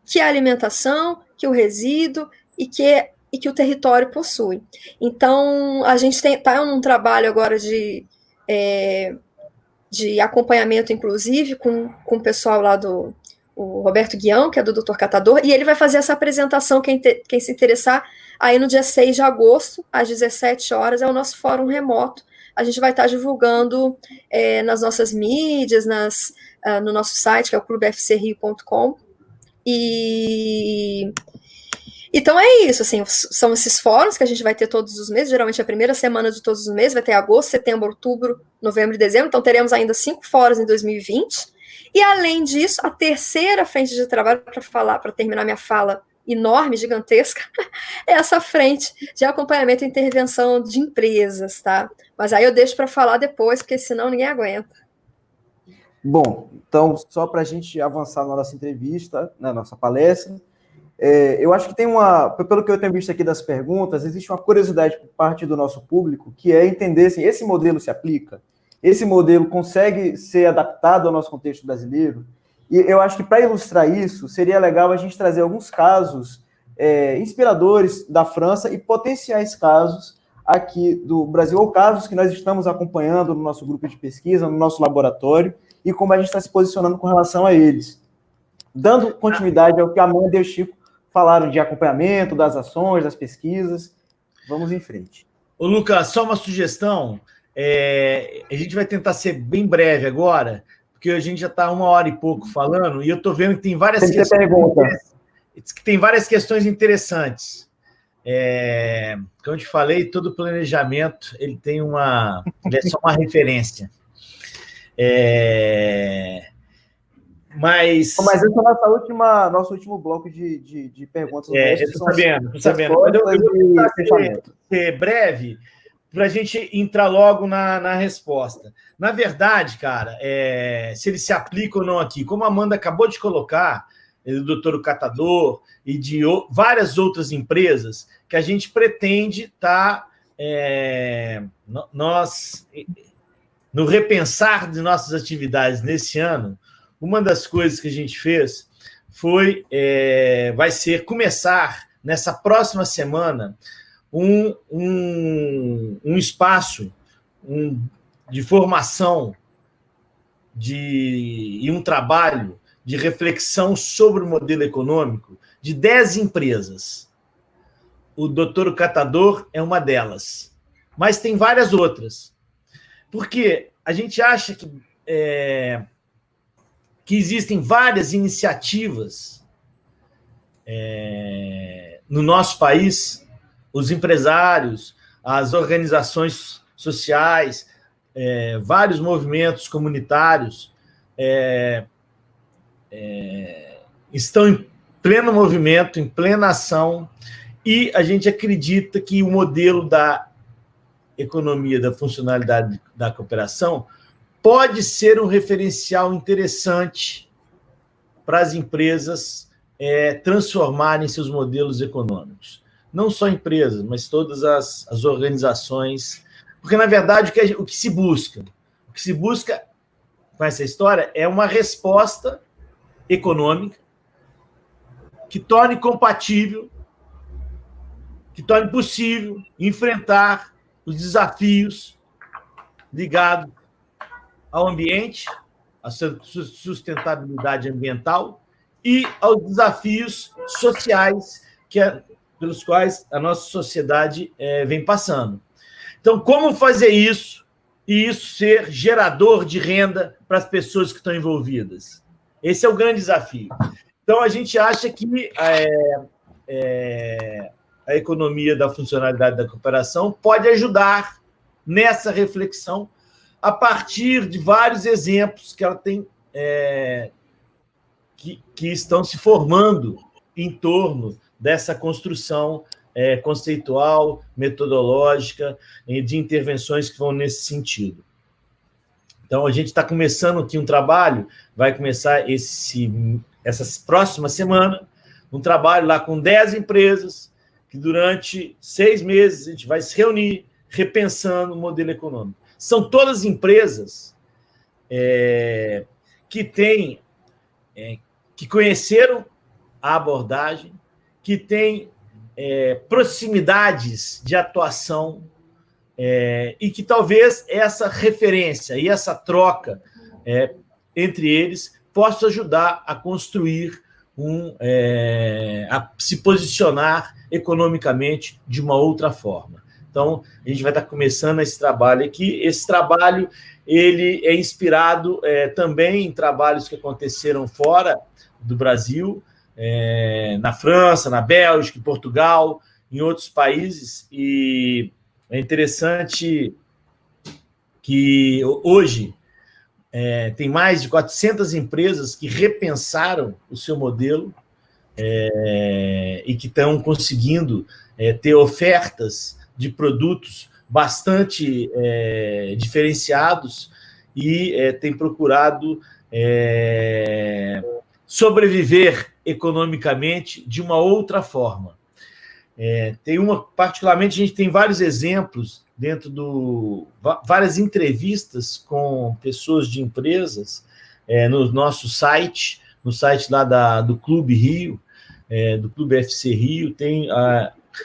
que a alimentação, que o resíduo e que o território possui. Então, a gente está num trabalho agora de acompanhamento, inclusive, com o pessoal lá o Roberto Guião, que é do Doutor Catador, e ele vai fazer essa apresentação, quem se interessar, aí no dia 6 de agosto, às 17 horas, é o nosso fórum remoto. A gente vai estar divulgando nas nossas mídias, no nosso site, que é o clubefcrio.com, então é isso, assim, são esses fóruns que a gente vai ter todos os meses, geralmente a primeira semana de todos os meses, vai ter agosto, setembro, outubro, novembro e dezembro, então teremos ainda 5 fóruns em 2020, e além disso, a terceira frente de trabalho, para terminar minha fala enorme, gigantesca, é essa frente de acompanhamento e intervenção de empresas, tá? Mas aí eu deixo para falar depois, porque senão ninguém aguenta. Bom, então, só para a gente avançar na nossa entrevista, na nossa palestra, eu acho que pelo que eu tenho visto aqui das perguntas, existe uma curiosidade por parte do nosso público, que é entender se esse modelo se aplica, esse modelo consegue ser adaptado ao nosso contexto brasileiro, e eu acho que para ilustrar isso, seria legal a gente trazer alguns casos inspiradores da França e potenciais casos aqui do Brasil, ou casos que nós estamos acompanhando no nosso grupo de pesquisa, no nosso laboratório, e como a gente está se posicionando com relação a eles. Dando continuidade ao que a Amanda e o Chico falaram de acompanhamento, das ações, das pesquisas. Vamos em frente. Ô, Lucas, só uma sugestão. A gente vai tentar ser bem breve agora, porque a gente já está 1 hora e pouco falando, e eu estou vendo que tem várias questões interessantes. Como eu te falei, todo planejamento ele é só uma referência. Mas esse é o nosso último bloco de perguntas. Estou sabendo. Mas eu vou tentar ser breve para a gente entrar logo na resposta. Na verdade, cara, se ele se aplica ou não aqui, como a Amanda acabou de colocar, do Doutor Catador e de várias outras empresas, que a gente pretende estar no repensar de nossas atividades nesse ano. Uma das coisas que a gente fez vai ser começar, nessa próxima semana, um espaço de formação e um trabalho de reflexão sobre o modelo econômico de 10 empresas. O Doutor Catador é uma delas, mas tem várias outras. Porque a gente acha que existem várias iniciativas no nosso país, os empresários, as organizações sociais, vários movimentos comunitários estão em pleno movimento, em plena ação, e a gente acredita que o modelo da economia da funcionalidade da cooperação pode ser um referencial interessante para as empresas transformarem seus modelos econômicos. Não só empresas, mas todas as organizações. Porque, na verdade, o que se busca com essa história é uma resposta econômica que torne compatível, que torne possível enfrentar os desafios ligados ao ambiente, à sustentabilidade ambiental e aos desafios sociais pelos quais a nossa sociedade vem passando. Então, como fazer isso e isso ser gerador de renda para as pessoas que estão envolvidas? Esse é o grande desafio. Então, a gente acha que a economia da funcionalidade da cooperação pode ajudar nessa reflexão a partir de vários exemplos que ela tem, que estão se formando em torno dessa construção conceitual, metodológica, de intervenções que vão nesse sentido. Então, a gente está começando aqui um trabalho, vai começar essa próxima semana, um trabalho lá com 10 empresas, que durante 6 meses a gente vai se reunir, repensando o modelo econômico. São todas empresas que conheceram a abordagem, que têm proximidades de atuação e que talvez essa referência e essa troca entre eles possa ajudar a construir a se posicionar economicamente de uma outra forma. Então, a gente vai estar começando esse trabalho aqui. Esse trabalho ele é inspirado também em trabalhos que aconteceram fora do Brasil, na França, na Bélgica, em Portugal, em outros países. E é interessante que hoje tem mais de 400 empresas que repensaram o seu modelo e que estão conseguindo ter ofertas de produtos bastante diferenciados e tem procurado sobreviver economicamente de uma outra forma. Particularmente, a gente tem vários exemplos várias entrevistas com pessoas de empresas no nosso site, no site lá do Clube Rio, do Clube FC Rio, tem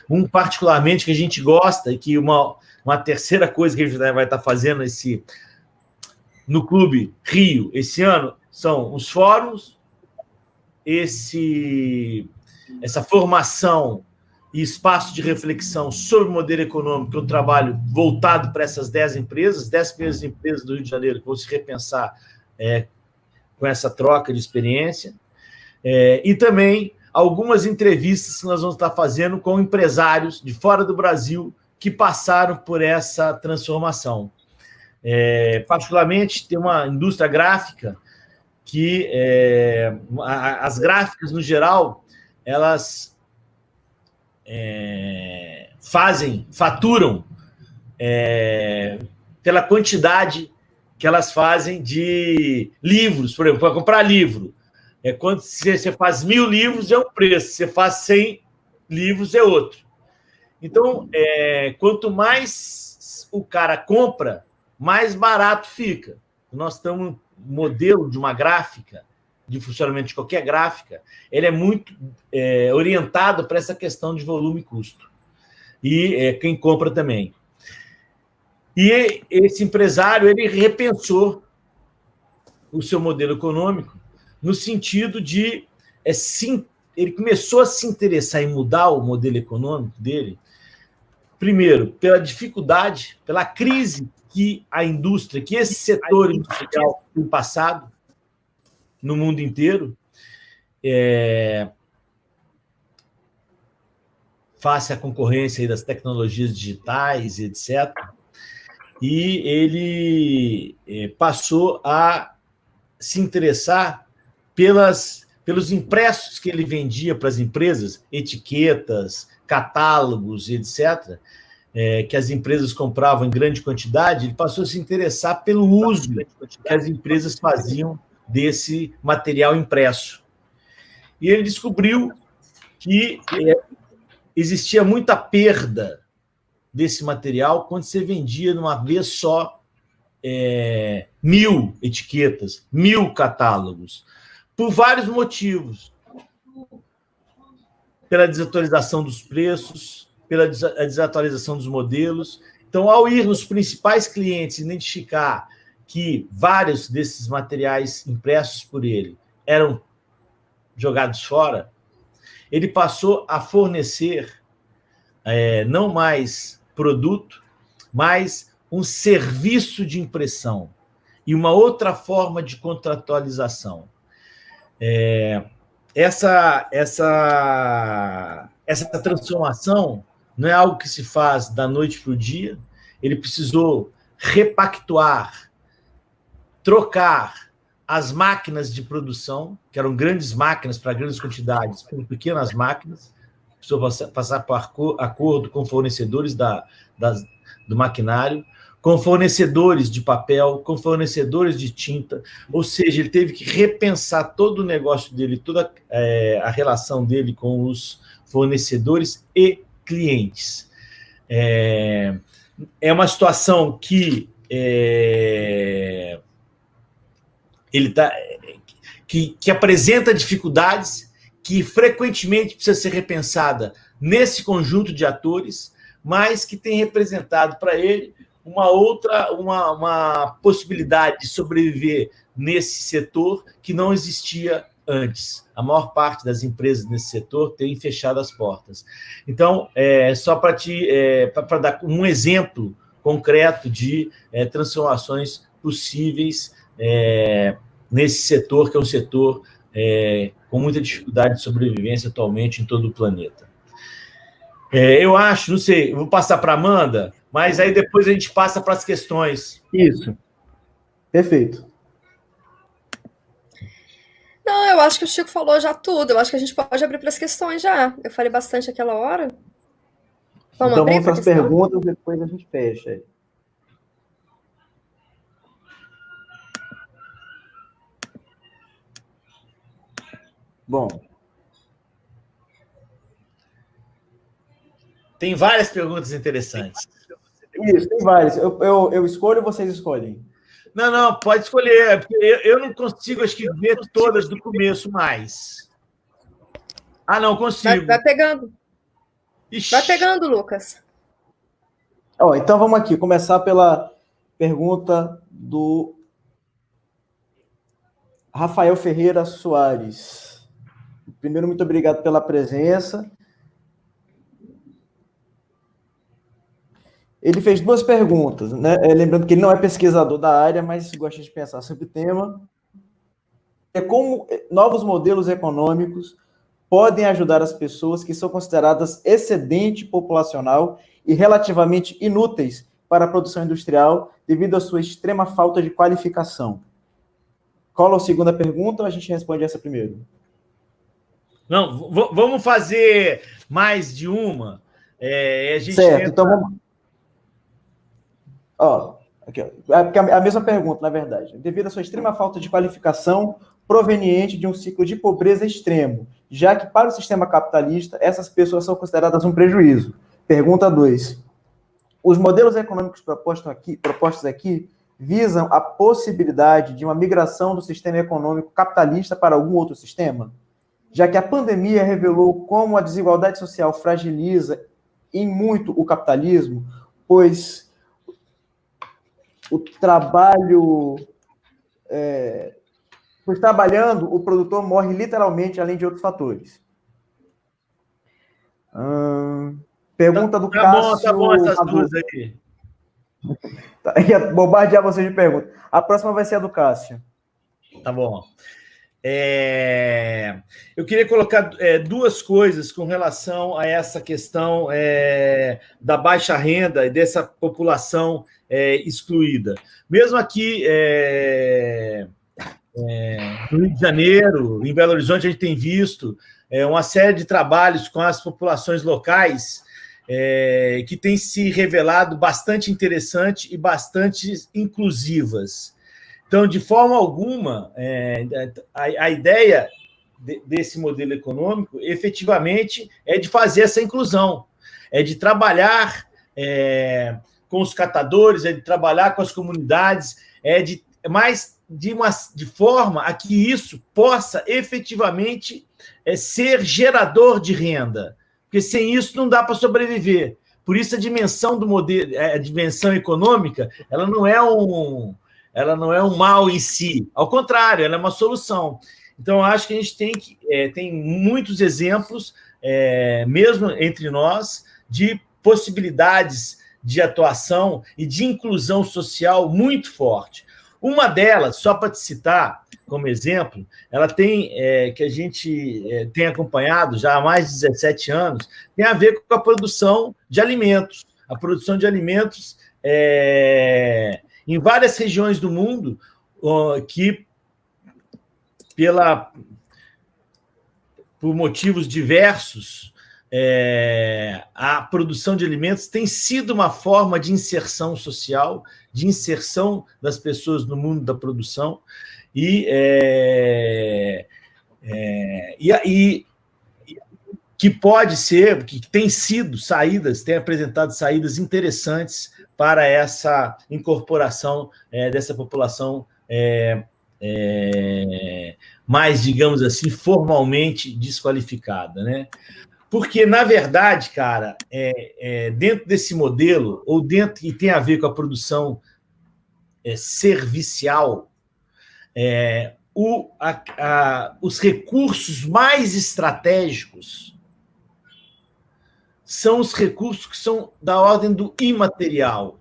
Um particularmente que a gente gosta, e que uma terceira coisa que a gente vai estar fazendo no Clube Rio esse ano são os fóruns, essa formação e espaço de reflexão sobre o modelo econômico, que eu trabalho voltado para essas 10 primeiras empresas do Rio de Janeiro que vão se repensar com essa troca de experiência, e também algumas entrevistas que nós vamos estar fazendo com empresários de fora do Brasil que passaram por essa transformação. Particularmente, tem uma indústria gráfica que as gráficas, no geral, elas faturam pela quantidade que elas fazem de livros. Por exemplo, para comprar livro, quando você faz 1.000 livros é um preço, você faz 100 livros é outro. Então, quanto mais o cara compra, mais barato fica. Nós estamos no modelo de uma gráfica, de funcionamento de qualquer gráfica, ele é muito orientado para essa questão de volume e custo. E quem compra também. E esse empresário, ele repensou o seu modelo econômico no sentido de... ele começou a se interessar em mudar o modelo econômico dele, primeiro, pela dificuldade, pela crise que a indústria, que esse setor industrial tem passado no mundo inteiro, face à concorrência aí das tecnologias digitais, etc. E ele passou a se interessar pelos impressos que ele vendia para as empresas, etiquetas, catálogos, etc., que as empresas compravam em grande quantidade. Ele passou a se interessar pelo uso que as empresas faziam desse material impresso. E ele descobriu que existia muita perda desse material quando você vendia de uma vez só 1.000 etiquetas, 1.000 catálogos, por vários motivos. Pela desatualização dos preços, pela desatualização dos modelos. Então, ao ir nos principais clientes identificar que vários desses materiais impressos por ele eram jogados fora, ele passou a fornecer não mais produto, mas um serviço de impressão e uma outra forma de contratualização. Essa transformação não é algo que se faz da noite para o dia. Ele precisou repactuar, trocar as máquinas de produção, que eram grandes máquinas para grandes quantidades, por pequenas máquinas, precisou passar por acordo com fornecedores do maquinário, com fornecedores de papel, com fornecedores de tinta, ou seja, ele teve que repensar todo o negócio dele, toda a relação dele com os fornecedores e clientes. É uma situação que que apresenta dificuldades, que frequentemente precisa ser repensada nesse conjunto de atores, mas que tem representado para ele uma possibilidade de sobreviver nesse setor que não existia antes. A maior parte das empresas nesse setor tem fechado as portas. Então, só para dar um exemplo concreto de transformações possíveis nesse setor, que é um setor com muita dificuldade de sobrevivência atualmente em todo o planeta. Eu acho, não sei, vou passar para a Amanda, mas aí depois a gente passa para as questões. Isso. Perfeito. Não, eu acho que o Chico falou já tudo. Eu acho que a gente pode abrir para as questões já. Eu falei bastante aquela hora. Então vamos para as perguntas, depois a gente fecha. Bom. Tem várias perguntas interessantes. Isso, tem várias. Eu escolho ou vocês escolhem? Não, pode escolher, porque eu não consigo, acho que, ver todas do começo mais. Não, consigo. Vai pegando. Ixi. Vai pegando, Lucas. Então vamos aqui, começar pela pergunta do Rafael Ferreira Soares. Primeiro, muito obrigado pela presença. Ele fez 2 perguntas, né? Lembrando que ele não é pesquisador da área, mas gosta de pensar sobre o tema. Como novos modelos econômicos podem ajudar as pessoas que são consideradas excedente populacional e relativamente inúteis para a produção industrial devido à sua extrema falta de qualificação. Qual a segunda pergunta ou a gente responde essa primeiro? Não, vamos fazer mais de uma. A gente certo, tenta... então vamos... Aqui, a mesma pergunta, na verdade. Devido à sua extrema falta de qualificação proveniente de um ciclo de pobreza extremo, já que para o sistema capitalista, essas pessoas são consideradas um prejuízo. Pergunta 2. Os modelos econômicos propostos aqui visam a possibilidade de uma migração do sistema econômico capitalista para algum outro sistema? Já que a pandemia revelou como a desigualdade social fragiliza em muito o capitalismo, pois o trabalho... pois trabalhando, o produtor morre literalmente, além de outros fatores. Pergunta do Cássio... Tá bom essas duas aqui. Ia bombardear vocês de perguntas. A próxima vai ser a do Cássio. Tá bom. Eu queria colocar 2 coisas com relação a essa questão da baixa renda e dessa população excluída. Mesmo aqui no Rio de Janeiro, em Belo Horizonte, a gente tem visto uma série de trabalhos com as populações locais que têm se revelado bastante interessante e bastante inclusivas. Então, de forma alguma, a ideia desse modelo econômico, efetivamente, é de fazer essa inclusão, é de trabalhar com os catadores, é de trabalhar com as comunidades, de forma a que isso possa efetivamente ser gerador de renda, porque sem isso não dá para sobreviver. Por isso a dimensão do modelo, a dimensão econômica, ela não é um mal em si, ao contrário, ela é uma solução. Então, eu acho que a gente tem muitos exemplos, mesmo entre nós, de possibilidades de atuação e de inclusão social muito forte. Uma delas, só para te citar como exemplo, ela tem, que a gente tem acompanhado já há mais de 17 anos, tem a ver com a produção de alimentos. A produção de alimentos em várias regiões do mundo que, por motivos diversos, a produção de alimentos tem sido uma forma de inserção social, de inserção das pessoas no mundo da produção, e que pode ser, que tem sido saídas, tem apresentado saídas interessantes para essa incorporação dessa população mais, digamos assim, formalmente desqualificada, né? Porque, na verdade, cara, dentro desse modelo, ou dentro que tem a ver com a produção servicial, os recursos mais estratégicos são os recursos que são da ordem do imaterial.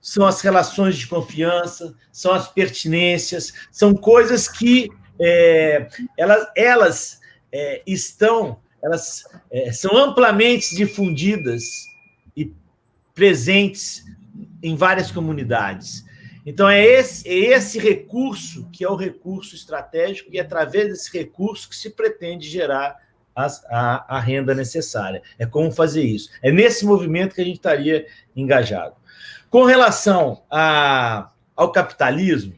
São as relações de confiança, são as pertinências, são coisas que elas são amplamente difundidas e presentes em várias comunidades. Então, é esse recurso que é o recurso estratégico, e é através desse recurso que se pretende gerar a renda necessária. É como fazer isso. É nesse movimento que a gente estaria engajado. Com relação ao capitalismo,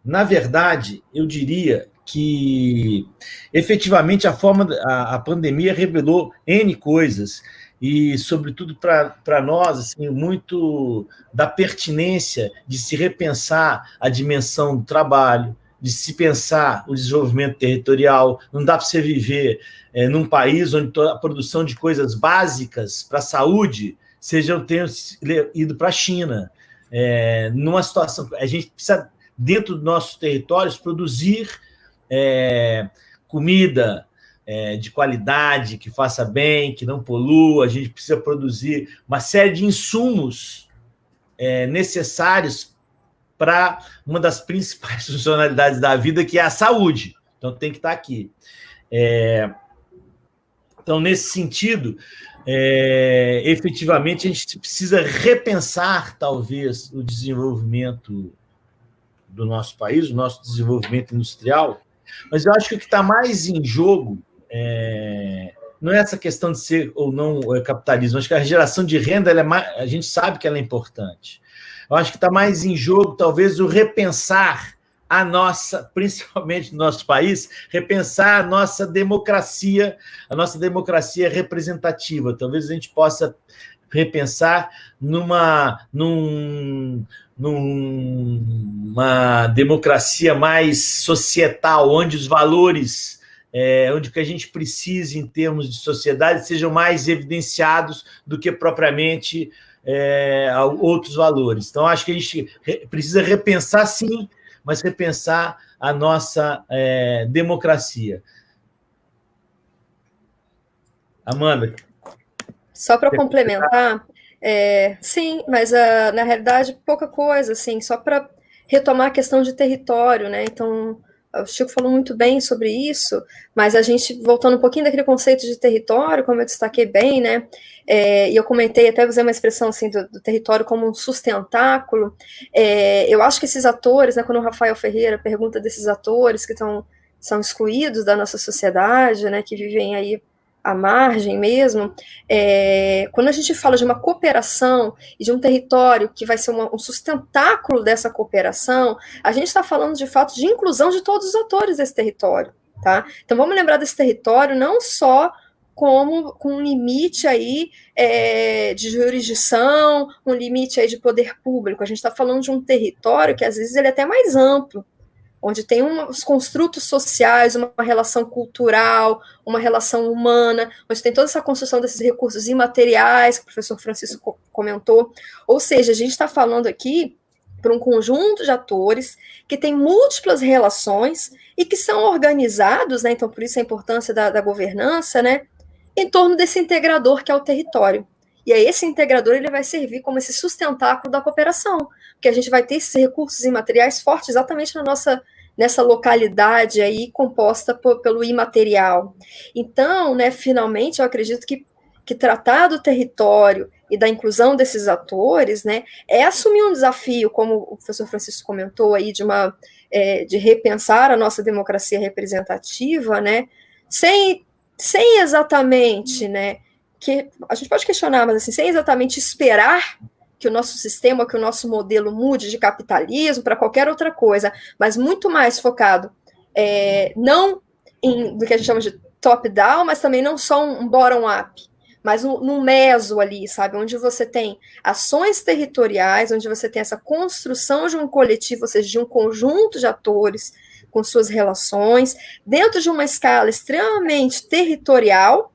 na verdade, eu diria que, efetivamente, a pandemia revelou N coisas, e, sobretudo, para nós, assim, muito da pertinência de se repensar a dimensão do trabalho, de se pensar o desenvolvimento territorial. Não dá para você viver num país onde a produção de coisas básicas para a saúde tenham ido para a China. Numa situação, a gente precisa, dentro dos nossos territórios, produzir comida de qualidade, que faça bem, que não polua. A gente precisa produzir uma série de insumos necessários para uma das principais funcionalidades da vida, que é a saúde. Então, tem que estar aqui. Então, nesse sentido, efetivamente, a gente precisa repensar, talvez, o desenvolvimento do nosso país, o nosso desenvolvimento industrial, mas eu acho que o que está mais em jogo não é essa questão de ser ou não capitalismo. Acho que a geração de renda, a gente sabe que ela é importante. Eu acho que está mais em jogo, talvez, o repensar a nossa, principalmente no nosso país, repensar a nossa democracia representativa. Talvez a gente possa repensar numa democracia mais societal, onde os valores, onde o que a gente precisa em termos de sociedade sejam mais evidenciados do que propriamente outros valores. Então, acho que a gente precisa repensar, sim, mas repensar a nossa democracia. Amanda? Só para complementar, sim, mas na realidade pouca coisa, assim, só para retomar a questão de território, né? Então, o Chico falou muito bem sobre isso, mas a gente, voltando um pouquinho daquele conceito de território, como eu destaquei bem, né? E eu comentei, até usei uma expressão assim, do território como um sustentáculo. Eu acho que esses atores, né, quando o Rafael Ferreira pergunta desses atores que são excluídos da nossa sociedade, né, que vivem aí à margem mesmo, quando a gente fala de uma cooperação e de um território que vai ser um sustentáculo dessa cooperação, a gente está falando de fato de inclusão de todos os atores desse território, tá? Então vamos lembrar desse território não só como com um limite aí de jurisdição, um limite aí de poder público. A gente está falando de um território que às vezes ele é até mais amplo, onde tem os construtos sociais, uma relação cultural, uma relação humana, onde tem toda essa construção desses recursos imateriais, que o professor Francisco comentou. Ou seja, a gente está falando aqui por um conjunto de atores que tem múltiplas relações e que são organizados, né, então por isso a importância da governança, né, em torno desse integrador que é o território. E aí esse integrador ele vai servir como esse sustentáculo da cooperação, porque a gente vai ter esses recursos imateriais fortes exatamente nessa localidade aí composta pelo imaterial. Então, né, finalmente, eu acredito que tratar do território e da inclusão desses atores, né, é assumir um desafio, como o professor Francisco comentou aí, de repensar a nossa democracia representativa, né, sem exatamente, né, que a gente pode questionar, mas assim, sem exatamente esperar que o nosso sistema, que o nosso modelo mude de capitalismo para qualquer outra coisa, mas muito mais focado não do que a gente chama de top-down, mas também não só um bottom-up, mas num meso ali, sabe, onde você tem ações territoriais, onde você tem essa construção de um coletivo, ou seja, de um conjunto de atores com suas relações, dentro de uma escala extremamente territorial,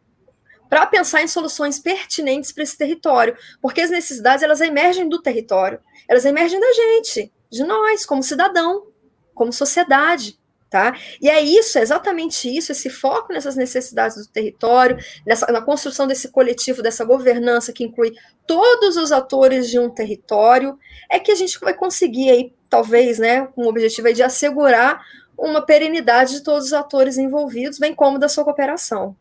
para pensar em soluções pertinentes para esse território, porque as necessidades, elas emergem do território, elas emergem da gente, de nós, como cidadão, como sociedade, tá? E é exatamente isso, esse foco nessas necessidades do território, na construção desse coletivo, dessa governança que inclui todos os atores de um território, é que a gente vai conseguir aí, talvez, né, com o objetivo aí de assegurar uma perenidade de todos os atores envolvidos, bem como da sua cooperação.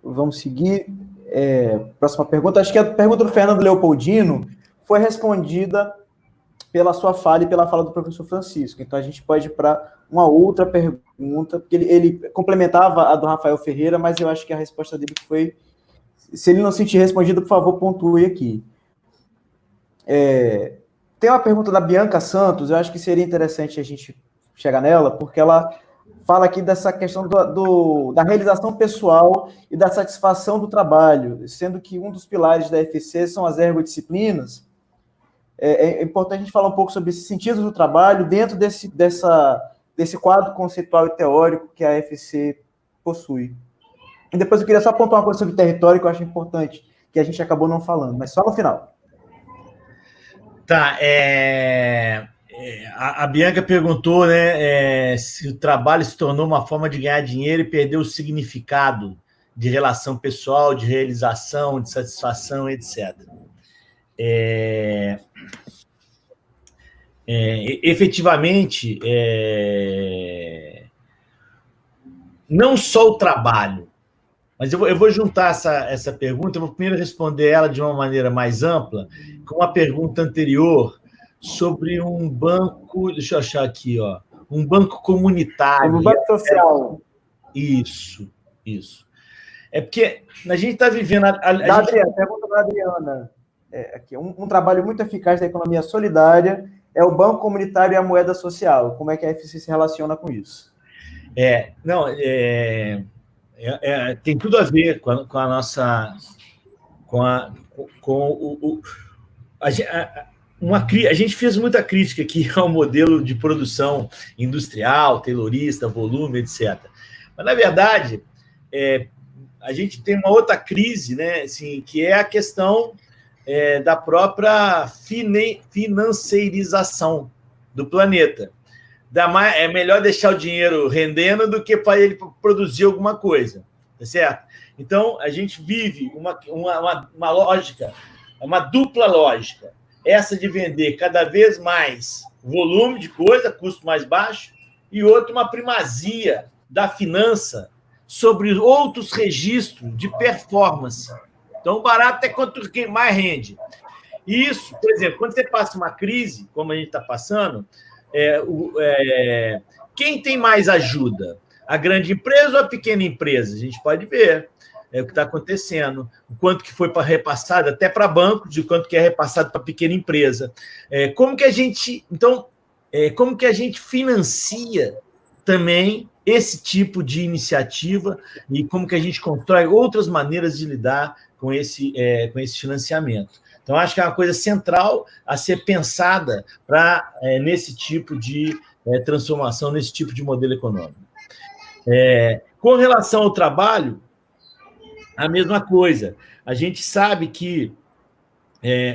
Vamos seguir. Próxima pergunta. Acho que a pergunta do Fernando Leopoldino foi respondida pela sua fala e pela fala do professor Francisco. Então, a gente pode ir para uma outra pergunta, porque ele complementava a do Rafael Ferreira, mas eu acho que a resposta dele foi... Se ele não sentir respondida, por favor, pontue aqui. Tem uma pergunta da Bianca Santos, eu acho que seria interessante a gente chegar nela, porque ela fala aqui dessa questão da realização pessoal e da satisfação do trabalho, sendo que um dos pilares da FC são as ergodisciplinas. é importante a gente falar um pouco sobre esse sentido do trabalho dentro desse quadro conceitual e teórico que a FC possui. E depois eu queria só apontar uma coisa sobre território que eu acho importante, que a gente acabou não falando, mas só no final. Tá, a Bianca perguntou, né, se o trabalho se tornou uma forma de ganhar dinheiro e perdeu o significado de relação pessoal, de realização, de satisfação, etc. Efetivamente, não só o trabalho, mas eu vou juntar essa pergunta, eu vou primeiro responder ela de uma maneira mais ampla, com uma pergunta anterior sobre um banco, deixa eu achar aqui, ó, um banco comunitário. Um banco social. Isso. É porque a gente está vivendo... Adriana, pergunta da Adriana. Aqui, um trabalho muito eficaz da economia solidária é o banco comunitário e a moeda social. Como é que a FC se relaciona com isso? Tem tudo a ver com a nossa... A gente fez muita crítica aqui ao modelo de produção industrial, taylorista, volume, etc. Mas, na verdade, a gente tem uma outra crise, né, assim, que é a questão da própria financeirização do planeta. É melhor deixar o dinheiro rendendo do que para ele produzir alguma coisa, tá certo? Então, a gente vive uma lógica, uma dupla lógica. Essa de vender cada vez mais volume de coisa, custo mais baixo, e outra, uma primazia da finança sobre outros registros de performance. Então, o barato é quanto quem mais rende. Isso, por exemplo, quando você passa uma crise, como a gente está passando, quem tem mais ajuda? A grande empresa ou a pequena empresa? A gente pode ver o que está acontecendo, o quanto que foi repassado até para bancos, e o quanto que é repassado para pequena empresa. Como que a gente financia também esse tipo de iniciativa e como que a gente constrói outras maneiras de lidar com esse financiamento. Então, acho que é uma coisa central a ser pensada nesse tipo de transformação, nesse tipo de modelo econômico. Com relação ao trabalho, a mesma coisa. A gente sabe que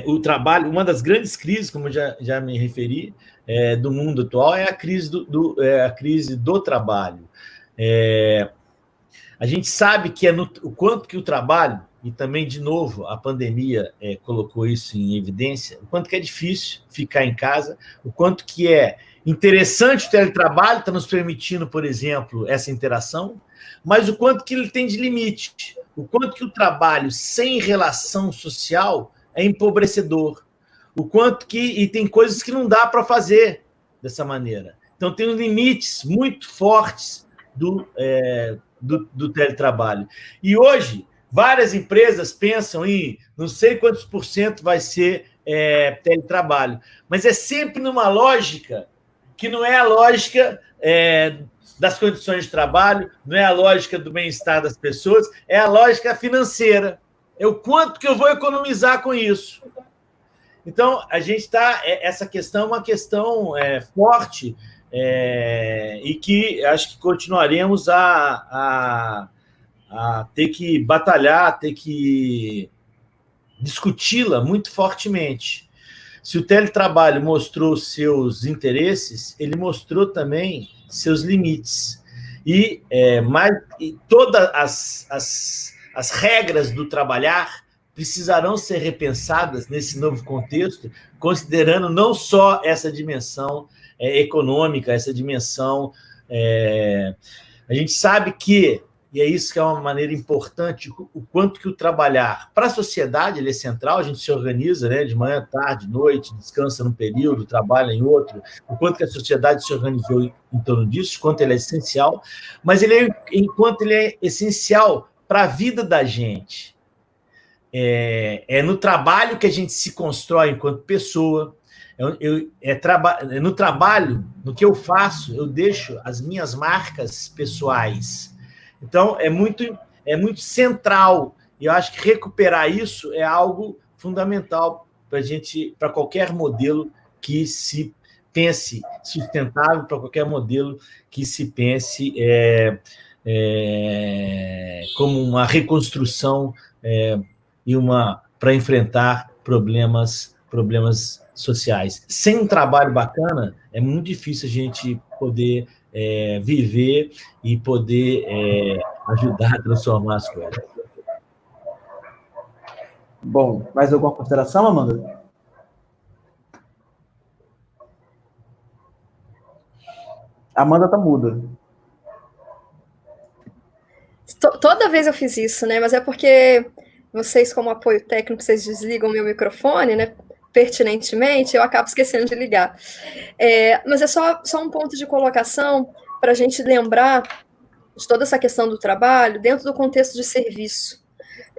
o trabalho, uma das grandes crises, como eu já me referi, do mundo atual, é a crise do trabalho. A gente sabe que o quanto que o trabalho, e também, de novo, a pandemia colocou isso em evidência, o quanto que é difícil ficar em casa, o quanto que é interessante o teletrabalho, está nos permitindo, por exemplo, essa interação, mas o quanto que ele tem de limite, o quanto que o trabalho sem relação social é empobrecedor, o quanto e tem coisas que não dá para fazer dessa maneira. Então, tem limites muito fortes do teletrabalho. E hoje, várias empresas pensam em não sei quantos % vai ser teletrabalho, mas é sempre numa lógica que não é a lógica das condições de trabalho, não é a lógica do bem-estar das pessoas, é a lógica financeira. É o quanto que eu vou economizar com isso. Então, a gente está... Essa questão é uma questão forte e que acho que continuaremos a ter que batalhar, ter que discuti-la muito fortemente. Se o teletrabalho mostrou seus interesses, ele mostrou também seus limites. E todas as regras do trabalhar precisarão ser repensadas nesse novo contexto, considerando não só essa dimensão econômica, essa dimensão... a gente sabe que, e é isso que é uma maneira importante, o quanto que o trabalhar para a sociedade ele é central, a gente se organiza, né, de manhã, tarde, noite, descansa num período, trabalha em outro, o quanto que a sociedade se organizou em torno disso, quanto ele é essencial, mas enquanto ele é essencial para a vida da gente. É no trabalho que a gente se constrói enquanto pessoa, no trabalho, no que eu faço, eu deixo as minhas marcas pessoais. Então, é muito central, e eu acho que recuperar isso é algo fundamental para qualquer modelo que se pense sustentável, para qualquer modelo que se pense como uma reconstrução e para enfrentar problemas sociais. Sem um trabalho bacana, é muito difícil a gente poder viver e poder ajudar a transformar as coisas. Bom, mais alguma consideração, Amanda? Amanda tá muda. Toda vez eu fiz isso, né? Mas é porque vocês, como apoio técnico, vocês desligam o meu microfone, né? Pertinentemente, eu acabo esquecendo de ligar. Mas é só um ponto de colocação para a gente lembrar de toda essa questão do trabalho dentro do contexto de serviço,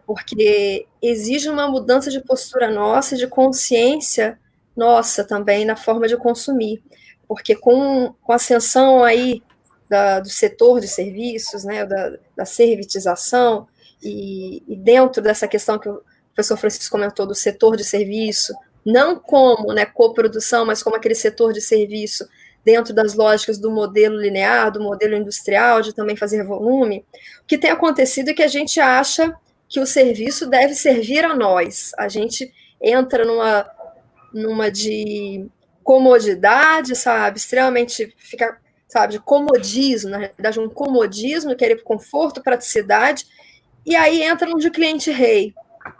porque exige uma mudança de postura nossa, de consciência nossa também na forma de consumir, porque com a ascensão aí do setor de serviços, né, da servitização, e dentro dessa questão que o professor Francisco comentou do setor de serviço, não como, né, coprodução, mas como aquele setor de serviço dentro das lógicas do modelo linear, do modelo industrial, de também fazer volume, o que tem acontecido é que a gente acha que o serviço deve servir a nós. A gente entra numa de comodidade, sabe, extremamente fica, sabe, de comodismo, na realidade um comodismo, querer conforto, praticidade, e aí entra num de cliente rei,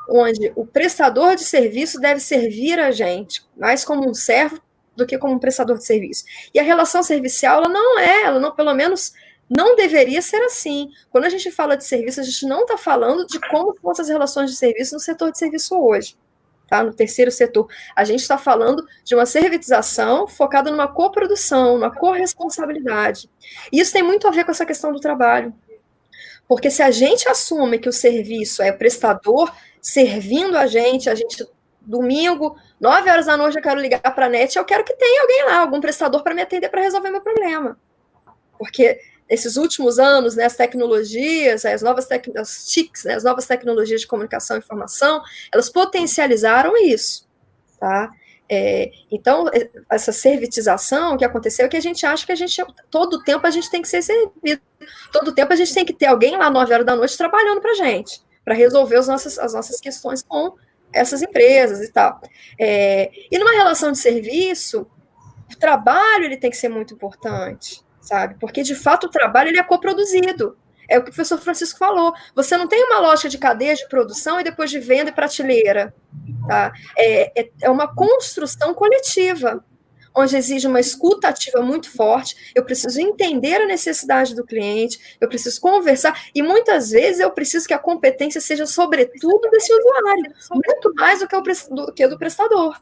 onde o prestador de serviço deve servir a gente, mais como um servo do que como um prestador de serviço. E a relação servicial, ela não, pelo menos, não deveria ser assim. Quando a gente fala de serviço, a gente não está falando de como são essas relações de serviço no setor de serviço hoje, tá? No terceiro setor. A gente está falando de uma servitização focada numa coprodução, numa corresponsabilidade. E isso tem muito a ver com essa questão do trabalho. Porque se a gente assume que o serviço é o prestador servindo a gente domingo, 9 horas da noite, eu quero ligar para a NET, eu quero que tenha alguém lá, algum prestador para me atender para resolver meu problema. Porque nesses últimos anos, né, as tecnologias, as TICs, né, as novas tecnologias de comunicação e informação, elas potencializaram isso, tá? Então, essa servitização que aconteceu é que a gente acha que todo tempo a gente tem que ser servido, todo tempo a gente tem que ter alguém lá 9 horas da noite trabalhando para a gente, para resolver as nossas questões com essas empresas e tal. E numa relação de serviço, o trabalho ele tem que ser muito importante, sabe? Porque, de fato, o trabalho ele é coproduzido. É o que o professor Francisco falou. Você não tem uma lógica de cadeia de produção e depois de venda e prateleira. Tá? É uma construção coletiva, onde exige uma escuta ativa muito forte. Eu preciso entender a necessidade do cliente, eu preciso conversar, e muitas vezes eu preciso que a competência seja, sobretudo, desse usuário, muito mais do que do prestador.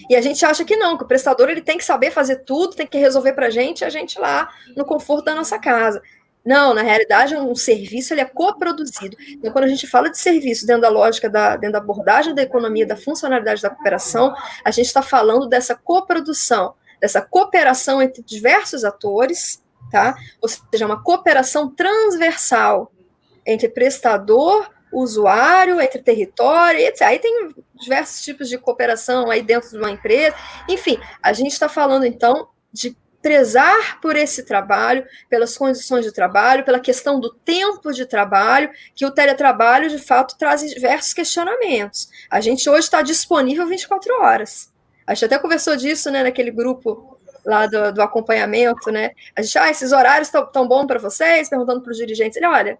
E a gente acha que não, que o prestador ele tem que saber fazer tudo, tem que resolver para a gente lá no conforto da nossa casa. Não, na realidade, um serviço ele é coproduzido. Então, quando a gente fala de serviço dentro da lógica, dentro da abordagem da economia, da funcionalidade da cooperação, a gente está falando dessa coprodução, dessa cooperação entre diversos atores, tá? Ou seja, uma cooperação transversal entre prestador, usuário, entre território, etc. Aí tem diversos tipos de cooperação aí dentro de uma empresa. Enfim, a gente está falando, então, de prezar por esse trabalho, pelas condições de trabalho, pela questão do tempo de trabalho, que o teletrabalho, de fato, traz diversos questionamentos. A gente hoje está disponível 24 horas. A gente até conversou disso, né, naquele grupo lá do acompanhamento, né? A gente, esses horários estão bons para vocês? Perguntando para os dirigentes. Ele, olha,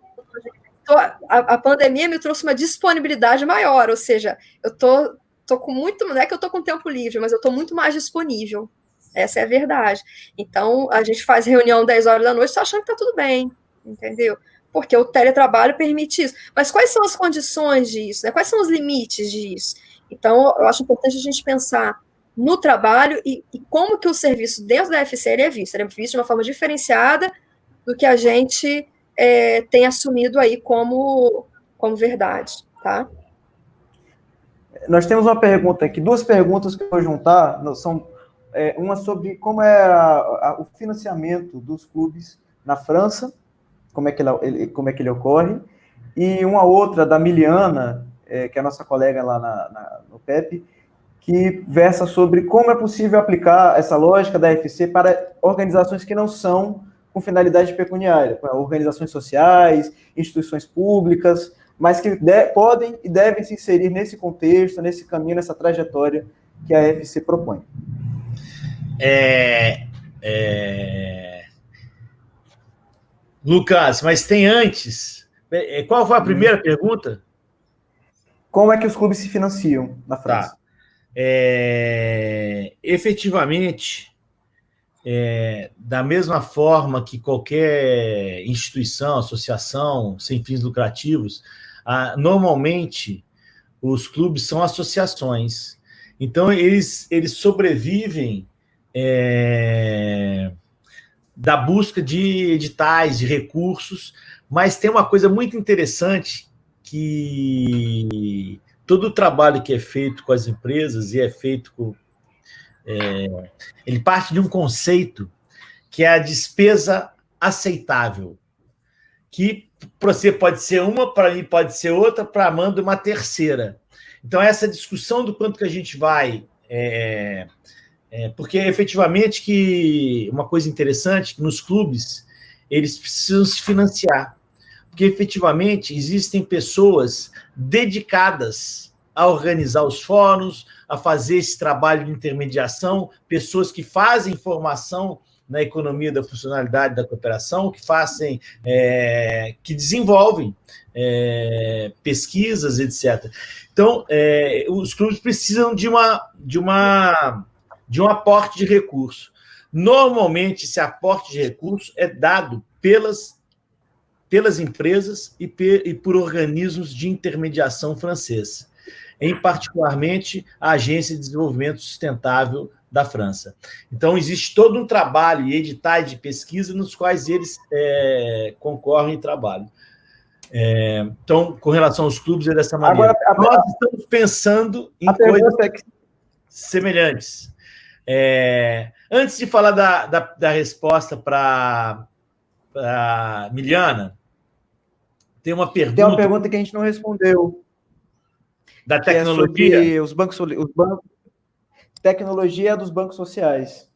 a pandemia me trouxe uma disponibilidade maior, ou seja, eu tô com muito, não é que eu tô com tempo livre, mas eu tô muito mais disponível. Essa é a verdade. Então, a gente faz reunião 10 horas da noite, tá achando que tá tudo bem, entendeu? Porque o teletrabalho permite isso. Mas quais são as condições disso? Né? Quais são os limites disso? Então, eu acho importante a gente pensar no trabalho e como que o serviço dentro da FC é visto. Ele é visto de uma forma diferenciada do que a gente tem assumido aí como verdade, tá? Nós temos uma pergunta aqui, 2 perguntas que eu vou juntar, são uma sobre como é o financiamento dos clubes na França, como é que ele ocorre, e uma outra da Miliana, que é a nossa colega lá no PEP, que versa sobre como é possível aplicar essa lógica da FC para organizações que não são com finalidade pecuniária, para organizações sociais, instituições públicas, mas que podem e devem se inserir nesse contexto, nesse caminho, nessa trajetória que a FC propõe. Lucas, mas tem antes. Qual foi a primeira pergunta? Como é que os clubes se financiam na França? Tá. Efetivamente, da mesma forma que qualquer instituição, associação sem fins lucrativos, normalmente os clubes são associações. Então, eles sobrevivem da busca de editais, de recursos, mas tem uma coisa muito interessante que todo o trabalho que é feito com as empresas e é feito com... ele parte de um conceito que é a despesa aceitável, que para você pode ser uma, para mim pode ser outra, para a Amanda uma terceira. Então, essa discussão do quanto que a gente vai... porque, efetivamente, que uma coisa interessante, que nos clubes, eles precisam se financiar. Porque, efetivamente, existem pessoas dedicadas a organizar os fóruns, a fazer esse trabalho de intermediação, pessoas que fazem formação na economia da funcionalidade da cooperação, que desenvolvem pesquisas, etc. Então, os clubes precisam de um aporte de recurso. Normalmente, esse aporte de recurso é dado pelas empresas e por organismos de intermediação francês, em particularmente a Agência de Desenvolvimento Sustentável da França. Então, existe todo um trabalho e editais de pesquisa nos quais eles concorrem e trabalham. Então, com relação aos clubes, é dessa maneira. Agora, nós estamos pensando em coisas semelhantes. Antes de falar da resposta para Miliana, tem uma pergunta... Tem uma pergunta que a gente não respondeu. Da tecnologia? É os bancos... Tecnologia dos bancos sociais.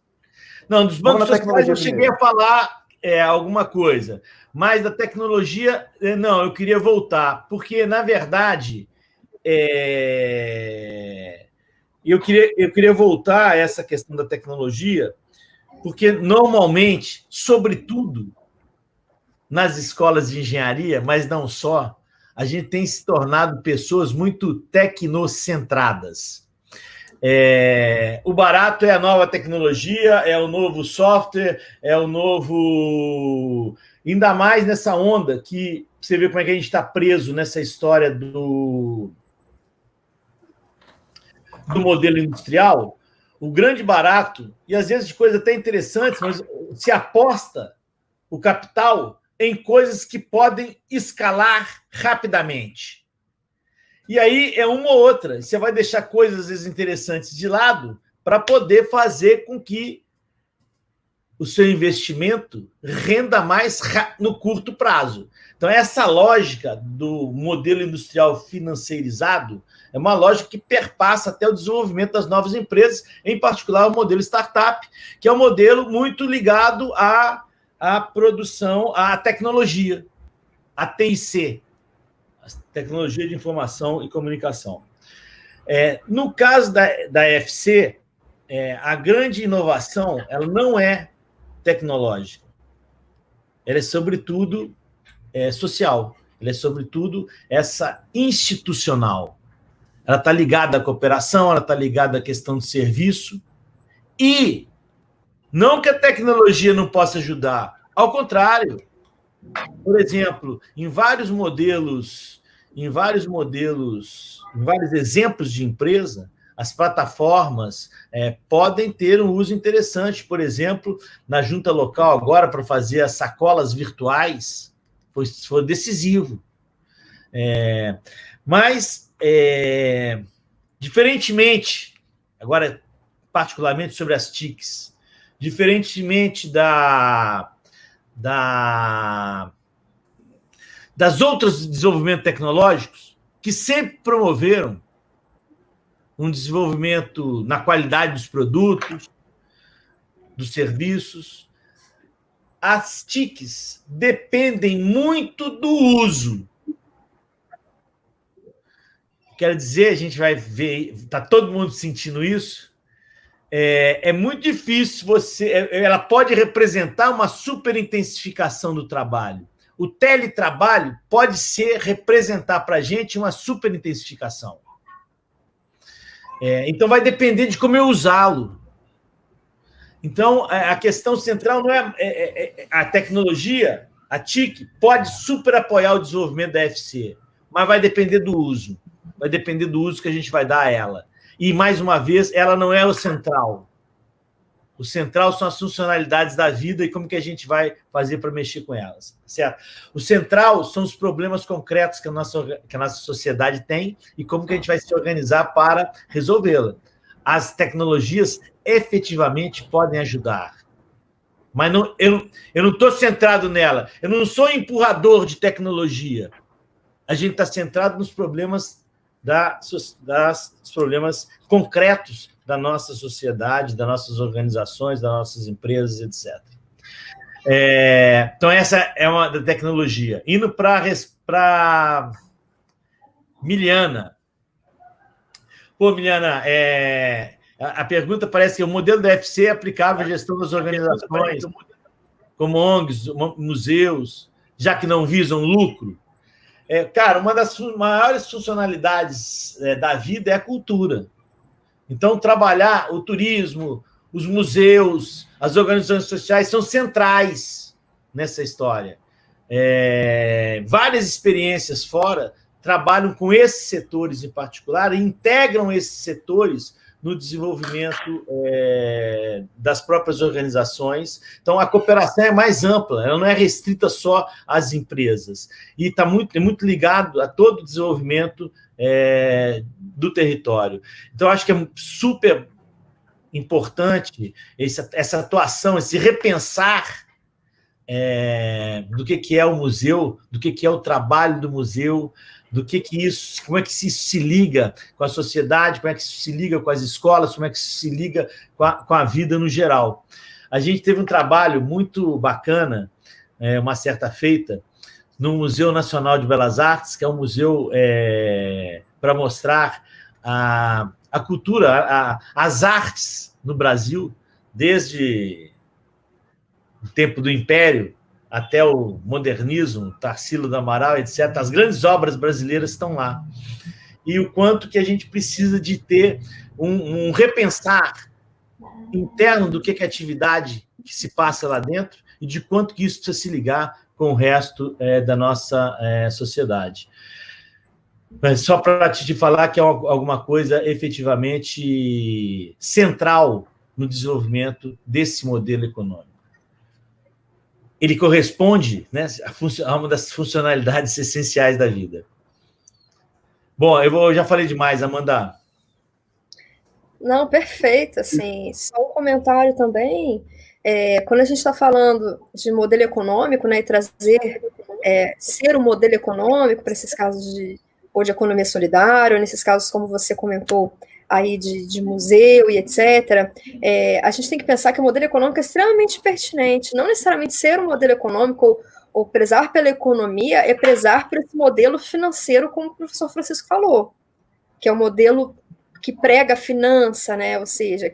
Não, dos bancos sociais eu cheguei a falar alguma coisa, mas da tecnologia, não, eu queria voltar, porque, na verdade, eu queria voltar a essa questão da tecnologia, porque, normalmente, sobretudo nas escolas de engenharia, mas não só, a gente tem se tornado pessoas muito tecnocentradas. O barato é a nova tecnologia, é o novo software, é o novo... Ainda mais nessa onda que você vê como é que a gente está preso nessa história do modelo industrial, o grande barato, e às vezes de coisas até interessantes, mas se aposta o capital em coisas que podem escalar rapidamente. E aí é uma ou outra. Você vai deixar coisas, às vezes, interessantes de lado para poder fazer com que o seu investimento renda mais no curto prazo. Então, essa lógica do modelo industrial financeirizado é uma lógica que perpassa até o desenvolvimento das novas empresas, em particular o modelo startup, que é um modelo muito ligado à produção, à tecnologia, à TIC, Tecnologia de Informação e Comunicação. No caso da FC, a grande inovação ela não é tecnológica. Ela é, sobretudo, social. Ela é, sobretudo, essa institucional. Ela está ligada à cooperação, ela está ligada à questão de serviço. E não que a tecnologia não possa ajudar. Ao contrário. Por exemplo, em vários exemplos de empresa, as plataformas podem ter um uso interessante. Por exemplo, na junta local agora, para fazer as sacolas virtuais, foi decisivo. Mas, diferentemente, agora, particularmente sobre as TICs, diferentemente das outras desenvolvimentos tecnológicos que sempre promoveram um desenvolvimento na qualidade dos produtos, dos serviços. As TICs dependem muito do uso. Quero dizer, a gente vai ver, está todo mundo sentindo isso. É muito difícil ela pode representar uma superintensificação do trabalho. O teletrabalho pode representar para a gente uma superintensificação. Então, vai depender de como eu usá-lo. Então, a questão central não é a tecnologia, a TIC pode super apoiar o desenvolvimento da FC, mas vai depender do uso. Vai depender do uso que a gente vai dar a ela. E, mais uma vez, ela não é o central. O central são as funcionalidades da vida e como que a gente vai fazer para mexer com elas, certo? O central são os problemas concretos que a nossa sociedade tem e como que a gente vai se organizar para resolvê-la. As tecnologias efetivamente podem ajudar. Mas eu não estou centrado nela. Eu não sou empurrador de tecnologia. A gente está centrado nos problemas dos problemas concretos da nossa sociedade, das nossas organizações, das nossas empresas, etc. Então, essa é uma da tecnologia. Indo para Miliana. Pô, Miliana, a pergunta parece que o modelo da FC é aplicável à gestão das organizações, como ONGs, museus, já que não visam lucro. Cara, uma das maiores funcionalidades da vida é a cultura. Então, trabalhar o turismo, os museus, as organizações sociais são centrais nessa história. Várias experiências fora trabalham com esses setores em particular e integram esses setores no desenvolvimento das próprias organizações. Então, a cooperação é mais ampla, ela não é restrita só às empresas. E está muito ligado a todo o desenvolvimento do território. Então, acho que é super importante essa atuação, esse repensar do que é o museu, do que é o trabalho do museu, como é que isso se liga com a sociedade, como é que isso se liga com as escolas, como é que isso se liga com a vida no geral. A gente teve um trabalho muito bacana, uma certa feita, no Museu Nacional de Belas Artes, que é um museu para mostrar a cultura, as artes no Brasil, desde o tempo do Império até o modernismo, Tarsila do Amaral, etc. As grandes obras brasileiras estão lá. E o quanto que a gente precisa de ter um repensar interno do que é a atividade que se passa lá dentro e de quanto que isso precisa se ligar com o resto da nossa sociedade. Mas só para te falar que é alguma coisa efetivamente central no desenvolvimento desse modelo econômico. Ele corresponde, né, a uma das funcionalidades essenciais da vida. Bom, eu já falei demais, Amanda. Não, perfeito. Assim, só um comentário também. Quando a gente está falando de modelo econômico, né, e trazer ser um modelo econômico para esses casos de economia solidária, ou nesses casos, como você comentou, aí de museu e etc., a gente tem que pensar que o modelo econômico é extremamente pertinente. Não necessariamente ser um modelo econômico ou prezar pela economia é prezar por esse modelo financeiro, como o professor Francisco falou, que é o modelo que prega a finança, né? Ou seja,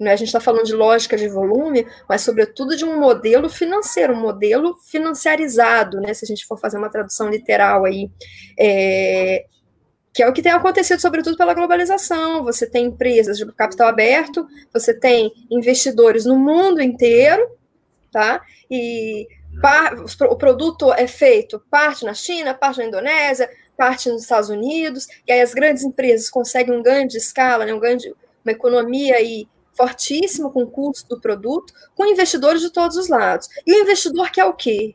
a gente está falando de lógica de volume, mas, sobretudo, de um modelo financeiro, um modelo financiarizado, né? Se a gente for fazer uma tradução literal aí, que é o que tem acontecido, sobretudo, pela globalização. Você tem empresas de capital aberto, você tem investidores no mundo inteiro, tá? E o produto é feito parte na China, parte na Indonésia, parte nos Estados Unidos, e aí as grandes empresas conseguem um ganho de escala, né, uma economia aí fortíssima com o custo do produto, com investidores de todos os lados. E o investidor quer o quê?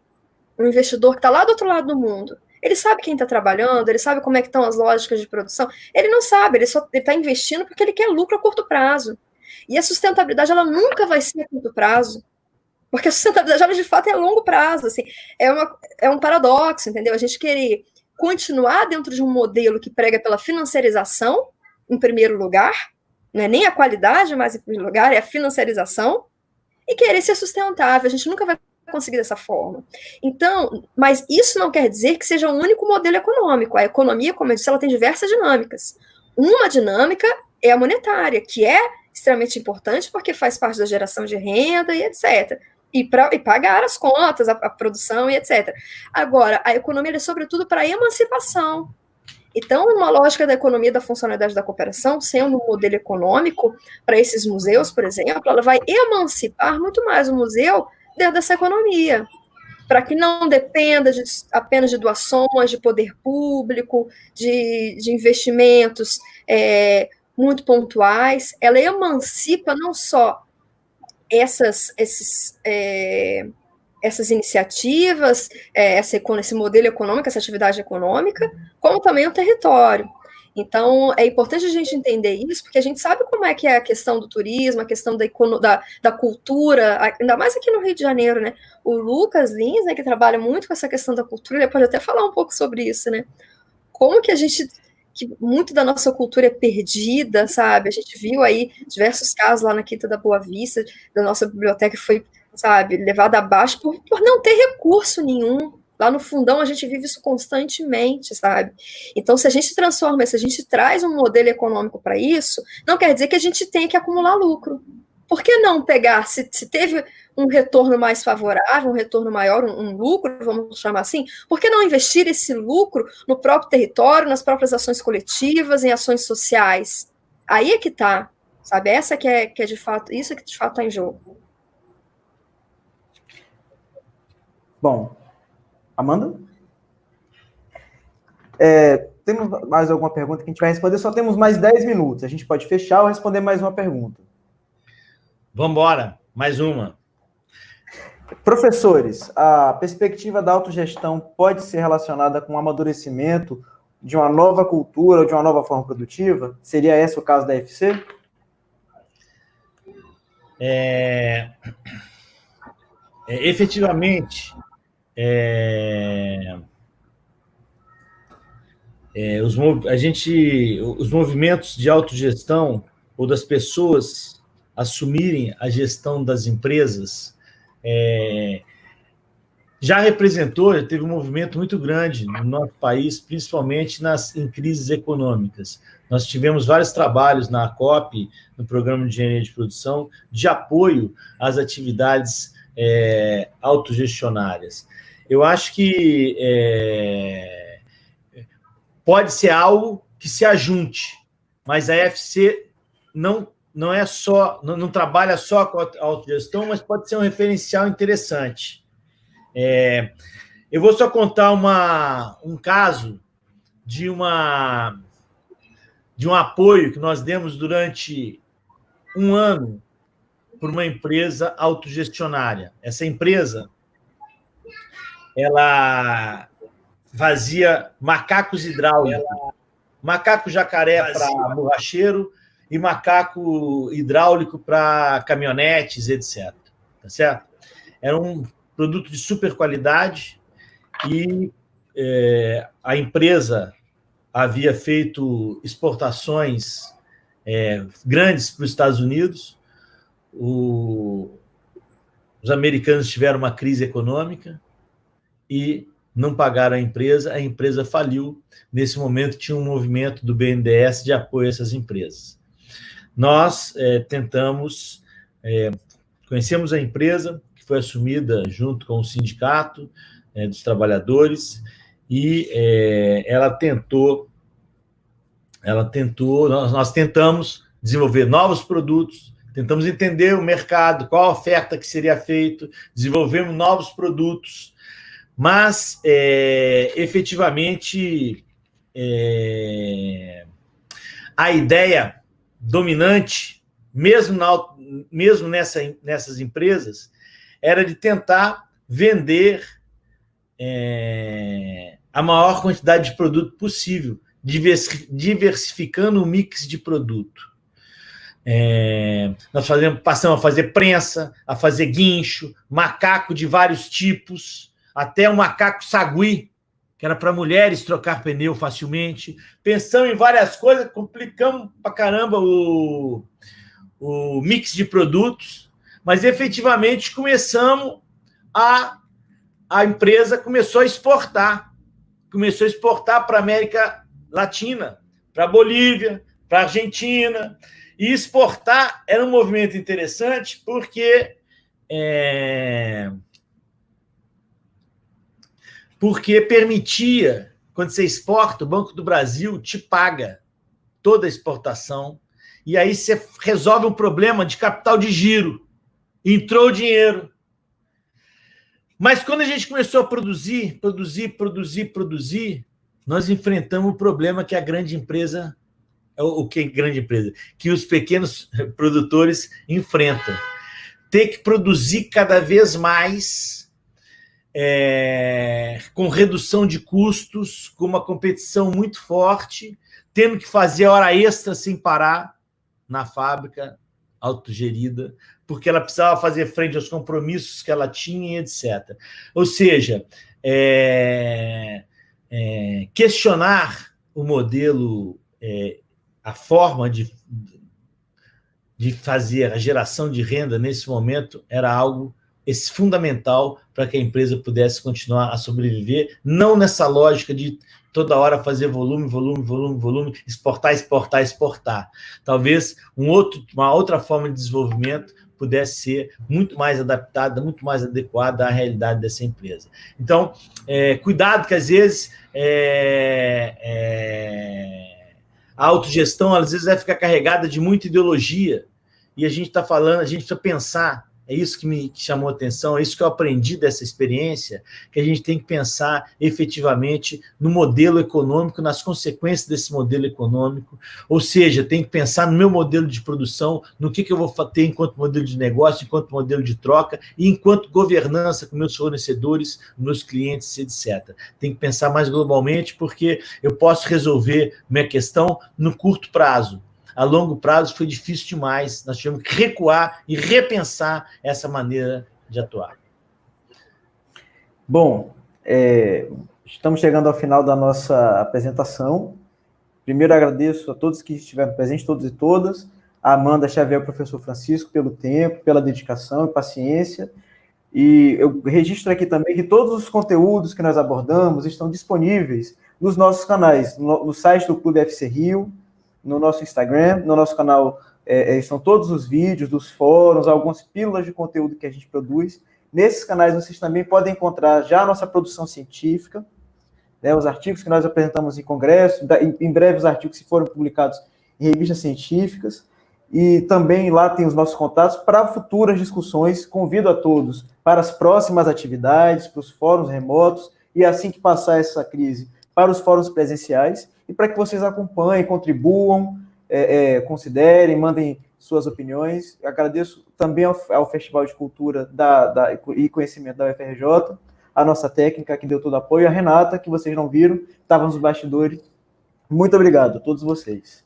Um investidor que está lá do outro lado do mundo. Ele sabe quem está trabalhando, ele sabe como é que estão as lógicas de produção. Ele não sabe, ele está investindo porque ele quer lucro a curto prazo. E a sustentabilidade, ela nunca vai ser a curto prazo, porque a sustentabilidade, ela, de fato, é a longo prazo. Assim, é um paradoxo, entendeu? A gente querer continuar dentro de um modelo que prega pela financiarização, em primeiro lugar, não é nem a qualidade, mas em primeiro lugar é a financiarização, e querer ser sustentável. A gente nunca vai conseguir dessa forma. Então, mas isso não quer dizer que seja o único modelo econômico. A economia, como eu disse, ela tem diversas dinâmicas. Uma dinâmica é a monetária, que é extremamente importante porque faz parte da geração de renda e etc. E pagar as contas, a produção e etc. Agora, a economia é sobretudo para a emancipação. Então, uma lógica da economia da funcionalidade da cooperação, sendo um modelo econômico para esses museus, por exemplo, ela vai emancipar muito mais o museu dentro dessa economia, para que não dependa apenas de doações, de poder público, de investimentos muito pontuais. Ela emancipa não só essas iniciativas, esse modelo econômico, essa atividade econômica, como também o território. Então, é importante a gente entender isso, porque a gente sabe como é que é a questão do turismo, a questão da cultura, ainda mais aqui no Rio de Janeiro, né? O Lucas Lins, né, que trabalha muito com essa questão da cultura, ele pode até falar um pouco sobre isso, né? Como que que muito da nossa cultura é perdida, sabe? A gente viu aí diversos casos lá na Quinta da Boa Vista, da nossa biblioteca foi, sabe, levada abaixo por não ter recurso nenhum. Lá no fundão a gente vive isso constantemente, sabe? Então, se a gente transforma, se a gente traz um modelo econômico para isso, não quer dizer que a gente tenha que acumular lucro. Por que não pegar, se teve um retorno mais favorável, um retorno maior, um lucro, vamos chamar assim, por que não investir esse lucro no próprio território, nas próprias ações coletivas, em ações sociais? Aí é que tá, sabe? Essa que é de fato, isso é que de fato está em jogo. Bom, Amanda? Temos mais alguma pergunta que a gente vai responder? Só temos mais 10 minutos. A gente pode fechar ou responder mais uma pergunta. Vamos embora. Mais uma. Professores, a perspectiva da autogestão pode ser relacionada com o amadurecimento de uma nova cultura ou de uma nova forma produtiva? Seria esse o caso da FC? Efetivamente, os movimentos de autogestão ou das pessoas assumirem a gestão das empresas já teve um movimento muito grande no nosso país, principalmente em crises econômicas. Nós tivemos vários trabalhos na ACOP, no Programa de Engenharia de Produção, de apoio às atividades autogestionárias. Eu acho que pode ser algo que se ajunte, mas a FC não trabalha só com a autogestão, mas pode ser um referencial interessante. Eu vou só contar um caso de um apoio que nós demos durante um ano por uma empresa autogestionária. Essa empresa, ela fazia macacos hidráulicos, macaco jacaré para borracheiro e macaco hidráulico para caminhonetes, etc. Tá certo? Era um produto de super qualidade e a empresa havia feito exportações grandes para os Estados Unidos. Os americanos tiveram uma crise econômica e não pagaram a empresa faliu. Nesse momento, tinha um movimento do BNDES de apoio a essas empresas. Nós conhecemos a empresa, que foi assumida junto com o sindicato dos trabalhadores, e nós tentamos desenvolver novos produtos, tentamos entender o mercado, qual a oferta que seria feita, desenvolvemos novos produtos, mas, efetivamente, a ideia dominante, mesmo nessas empresas, era de tentar vender a maior quantidade de produto possível, diversificando o mix de produto. Nós passamos a fazer prensa, a fazer guincho, macaco de vários tipos, até o macaco sagui, que era para mulheres trocar pneu facilmente. Pensamos em várias coisas, complicamos para caramba o mix de produtos, mas efetivamente a empresa começou a exportar para a América Latina, para a Bolívia, para a Argentina, e exportar era um movimento interessante porque permitia, quando você exporta, o Banco do Brasil te paga toda a exportação, e aí você resolve um problema de capital de giro. Entrou dinheiro. Mas quando a gente começou a produzir, nós enfrentamos o problema que a grande empresa, que os pequenos produtores enfrentam. Ter que produzir cada vez mais, com redução de custos, com uma competição muito forte, tendo que fazer hora extra sem parar na fábrica autogerida, porque ela precisava fazer frente aos compromissos que ela tinha, etc. Ou seja, questionar o modelo, a forma de fazer a geração de renda nesse momento era algo fundamental para que a empresa pudesse continuar a sobreviver, não nessa lógica de toda hora fazer volume, exportar. Talvez uma outra forma de desenvolvimento pudesse ser muito mais adaptada, muito mais adequada à realidade dessa empresa. Então, cuidado que, às vezes, a autogestão, às vezes, vai ficar carregada de muita ideologia, e a gente está falando, a gente precisa pensar. É isso que me chamou a atenção, é isso que eu aprendi dessa experiência, que a gente tem que pensar efetivamente no modelo econômico, nas consequências desse modelo econômico, ou seja, tem que pensar no meu modelo de produção, no que eu vou ter enquanto modelo de negócio, enquanto modelo de troca, e enquanto governança com meus fornecedores, meus clientes, etc. Tem que pensar mais globalmente, porque eu posso resolver minha questão no curto prazo. A longo prazo foi difícil demais, nós tivemos que recuar e repensar essa maneira de atuar. Bom, estamos chegando ao final da nossa apresentação. Primeiro, agradeço a todos que estiveram presentes, todos e todas, a Amanda Xavier e o professor Francisco, pelo tempo, pela dedicação e paciência. E eu registro aqui também que todos os conteúdos que nós abordamos estão disponíveis nos nossos canais, no site do Clube FC Rio, no nosso Instagram, no nosso canal estão todos os vídeos dos fóruns, algumas pílulas de conteúdo que a gente produz. Nesses canais vocês também podem encontrar já a nossa produção científica, né, os artigos que nós apresentamos em congresso, em breve os artigos que foram publicados em revistas científicas, e também lá tem os nossos contatos para futuras discussões. Convido a todos para as próximas atividades, para os fóruns remotos, e assim que passar essa crise, para os fóruns presenciais, e para que vocês acompanhem, contribuam, considerem, mandem suas opiniões. Eu agradeço também ao Festival de Cultura e Conhecimento da UFRJ, a nossa técnica que deu todo apoio, a Renata, que vocês não viram, estava nos bastidores. Muito obrigado a todos vocês.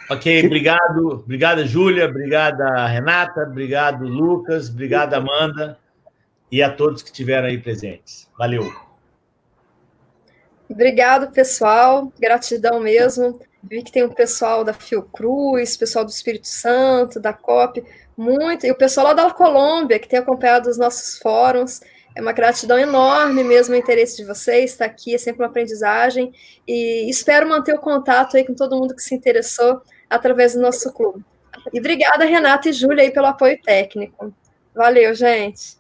Ok, obrigado. Obrigada, Júlia. Obrigada, Renata. Obrigado, Lucas. Obrigado, Amanda. E a todos que estiveram aí presentes. Valeu. Obrigado, pessoal. Gratidão mesmo. Vi que tem o pessoal da Fiocruz, pessoal do Espírito Santo, da COP, muito, e o pessoal lá da Colômbia, que tem acompanhado os nossos fóruns. É uma gratidão enorme mesmo o interesse de vocês, estar aqui é sempre uma aprendizagem, e espero manter o contato aí com todo mundo que se interessou através do nosso clube. E obrigada, Renata e Júlia, aí pelo apoio técnico. Valeu, gente.